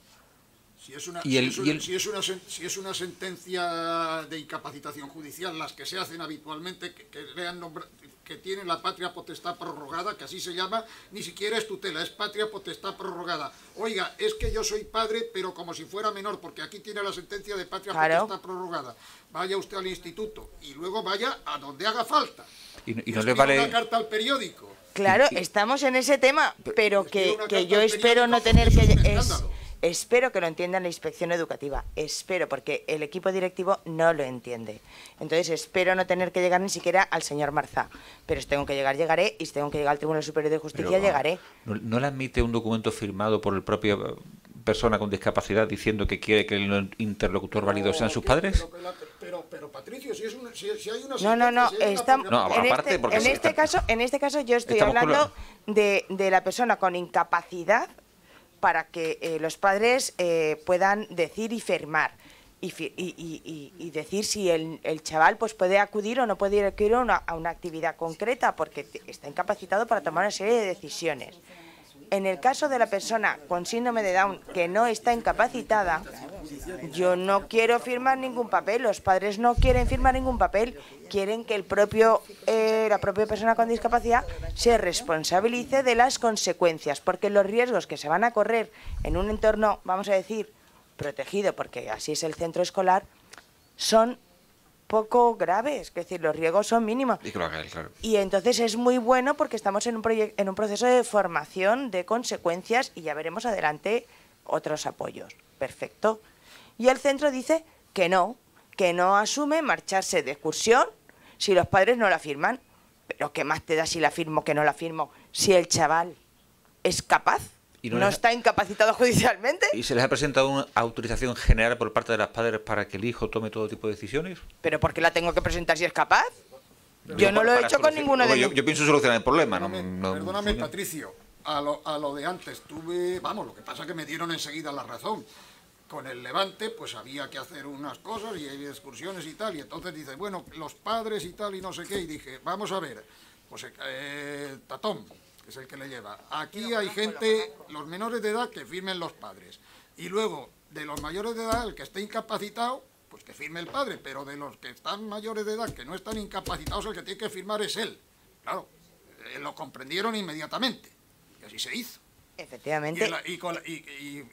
Si es una, Y el- si es y una- el- si es una sen- si es una sentencia de incapacitación judicial, las que se hacen habitualmente, que tienen la patria potestad prorrogada, que así se llama, ni siquiera es tutela, es patria potestad prorrogada. Oiga, es que yo soy padre, pero como si fuera menor, porque aquí tiene la sentencia de patria Claro. potestad prorrogada. Vaya usted al instituto y luego vaya a donde haga falta. y no Escriba les vale... una carta al periódico. Claro, estamos en ese tema, pero que una que carta yo al espero no periódico, tener eso que... es un escándalo. Espero que lo entiendan la inspección educativa, espero, porque el equipo directivo no lo entiende. Entonces espero no tener que llegar ni siquiera al señor Marzá, pero si tengo que llegar, llegaré, y si tengo que llegar al Tribunal Superior de Justicia, Pero, llegaré. ¿no le admite un documento firmado por el propio persona con discapacidad diciendo que quiere que el interlocutor válido sean sus padres? Pero Patricio, si hay una No, sentencia, si hay una estamos, No, en, aparte, porque en si este está- caso, en este caso yo estoy estamos con hablando de la persona con incapacidad para que los padres puedan decir y firmar y decir si el chaval pues puede acudir o no puede acudir a una actividad concreta porque está incapacitado para tomar una serie de decisiones. En el caso de la persona con síndrome de Down que no está incapacitada, yo no quiero firmar ningún papel, los padres no quieren firmar ningún papel, quieren que la propia persona con discapacidad se responsabilice de las consecuencias, porque los riesgos que se van a correr en un entorno, vamos a decir, protegido, porque así es el centro escolar, son poco graves, es decir, los riesgos son mínimos. Y que lo haga él, claro. Y entonces es muy bueno porque estamos en un proceso de formación de consecuencias y ya veremos adelante otros apoyos. Perfecto. Y el centro dice que no asume marcharse de excursión si los padres no la firman. Pero ¿qué más te da si la firmo que no la firmo? Si el chaval es capaz, Y no, no les- está incapacitado judicialmente. ¿Y se les ha presentado una autorización general por parte de los padres para que el hijo tome todo tipo de decisiones? ¿Pero por qué la tengo que presentar si es capaz? Yo no lo he Para hecho con solucionar- ninguno de yo, mis... yo pienso solucionar el problema. Perdóname, Patricio, a lo de antes lo que pasa es que me dieron enseguida la razón. Con el Levante, pues había que hacer unas cosas y hay excursiones y tal, y entonces dice, bueno, los padres y tal y no sé qué, y dije, vamos a ver, pues Tatón, que es el que le lleva, aquí hay gente, los menores de edad, que firmen los padres, y luego, de los mayores de edad, el que esté incapacitado, pues que firme el padre, pero de los que están mayores de edad, que no están incapacitados, el que tiene que firmar es él. Claro, lo comprendieron inmediatamente, y así se hizo. Efectivamente.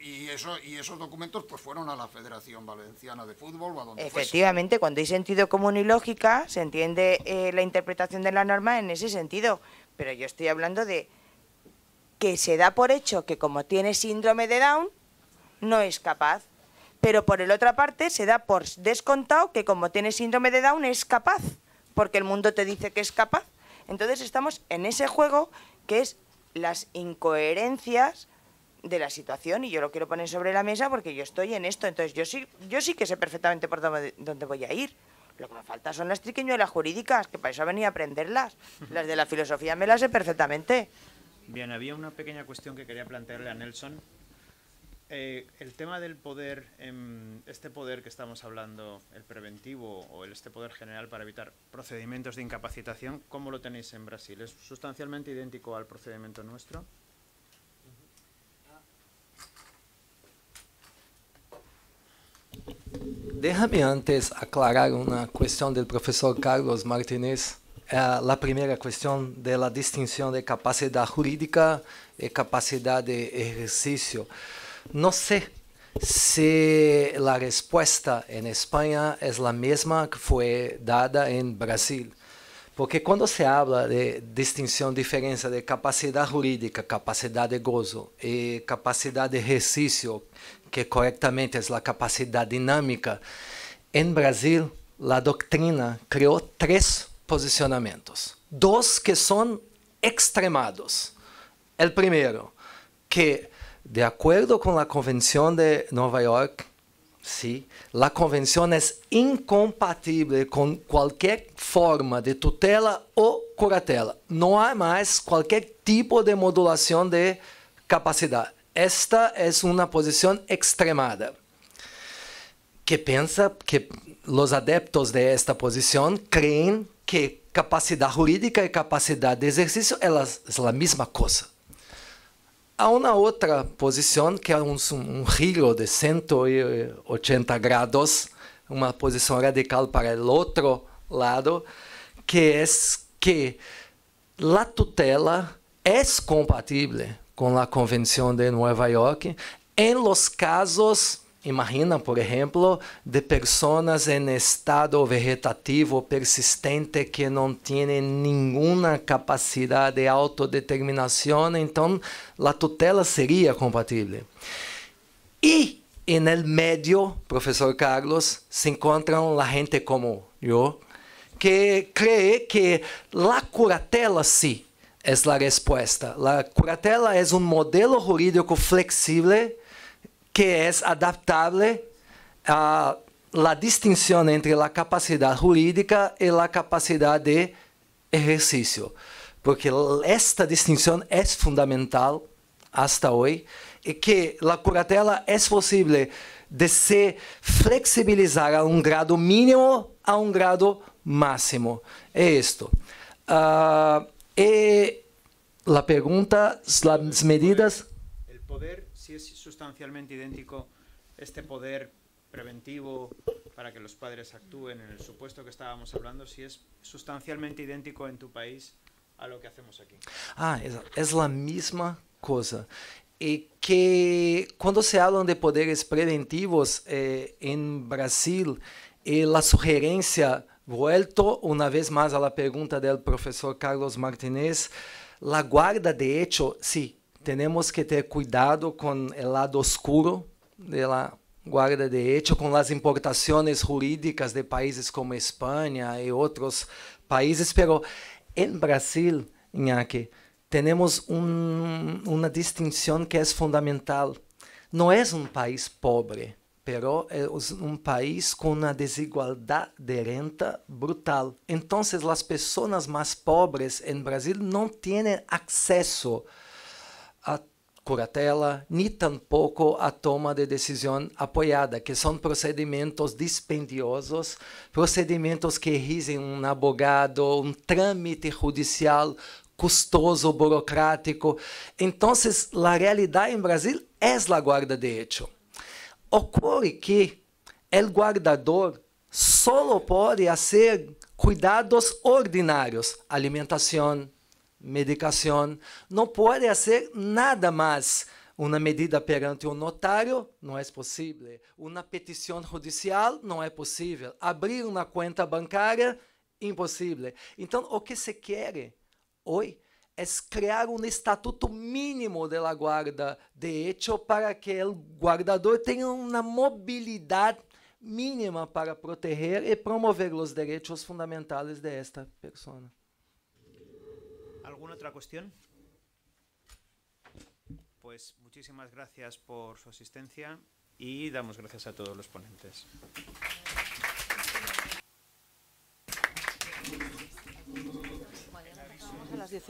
Y esos documentos pues fueron a la Federación Valenciana de Fútbol o a donde Efectivamente, cuando hay sentido común y lógica, se entiende la interpretación de la norma en ese sentido. Pero yo estoy hablando de que se da por hecho que como tiene síndrome de Down, no es capaz. Pero por el otra parte, se da por descontado que como tiene síndrome de Down es capaz, porque el mundo te dice que es capaz. Entonces estamos en ese juego que es las incoherencias de la situación y yo lo quiero poner sobre la mesa porque yo estoy en esto, entonces yo sí que sé perfectamente por dónde voy a ir. Lo que me falta son las triquiñuelas jurídicas, que para eso venía a aprenderlas. Las de la filosofía me las sé perfectamente. Bien, había una pequeña cuestión que quería plantearle a Nelson. El tema del poder, este poder que estamos hablando, el preventivo o este poder general para evitar procedimientos de incapacitación, ¿cómo lo tenéis en Brasil? ¿Es sustancialmente idéntico al procedimiento nuestro? Déjame antes aclarar una cuestión del profesor Carlos Martínez. La primera cuestión de la distinción de capacidad jurídica y capacidad de ejercicio. No sé si la respuesta en España es la misma que fue dada en Brasil. Porque cuando se habla de distinción, diferencia de capacidad jurídica, capacidad de gozo y capacidad de ejercicio, que correctamente es la capacidad dinámica, en Brasil la doctrina creó 3 posicionamientos. 2 que son extremados. El primero, que de acuerdo con la Convención de Nueva York, sí, la convención es incompatible con cualquier forma de tutela o curatela. No hay más cualquier tipo de modulación de capacidad. Esta es una posición extremada. Que piensa que los adeptos de esta posición creen que capacidad jurídica y capacidad de ejercicio es la misma cosa. Há uma outra posição que é um giro de 180 graus, uma posição radical para o outro lado, que é que a tutela é compatível com a Convenção de Nova York em los casos, imagina, por exemplo, de pessoas em estado vegetativo persistente que não têm nenhuma capacidade de autodeterminação, então a tutela seria compatível. E no meio, professor Carlos, se encontram a gente como eu, que cree que a curatela sí é a resposta. A curatela é um modelo jurídico flexível que é adaptável a la distinção entre a capacidade jurídica e a capacidade de exercício. Porque esta distinção é fundamental hasta hoje e que a curatela é possível de se flexibilizar a um grado mínimo a um grado máximo. É isto. E a pergunta, as medidas... El poder, si es sustancialmente idéntico, este poder preventivo para que los padres actúen en el supuesto que estábamos hablando, si es sustancialmente idéntico en tu país a lo que hacemos aquí. Es la misma cosa. Y que cuando se hablan de poderes preventivos en Brasil, la sugerencia, vuelto una vez más a la pregunta del profesor Carlos Martínez, la guarda de hecho, sí, tenemos que tener cuidado con el lado oscuro de la guarda de hecho, con las importaciones jurídicas de países como España y otros países, pero en Brasil, Iñaki, tenemos una distinción que es fundamental. No es un país pobre, pero es un país con una desigualdad de renta brutal. Entonces, las personas más pobres en Brasil no tienen acceso a curatela, ni tampoco a toma de decisión apoyada, que son procedimientos dispendiosos, procedimientos que exigen un abogado, un trámite judicial custoso, burocrático. Entonces, la realidad en Brasil es la guarda de hecho. Ocurre que el guardador solo puede hacer cuidados ordinarios, alimentación, medicación, no puede hacer nada más. Una medida perante un notario no es posible. Una petición judicial no es posible. Abrir una cuenta bancaria, imposible. Entonces, o que se quiere hoy es crear un estatuto mínimo de la guarda de hecho para que el guardador tenga una movilidad mínima para proteger y promover los derechos fundamentales de esta persona. ¿Alguna otra cuestión? Pues muchísimas gracias por su asistencia y damos gracias a todos los ponentes. A las 10.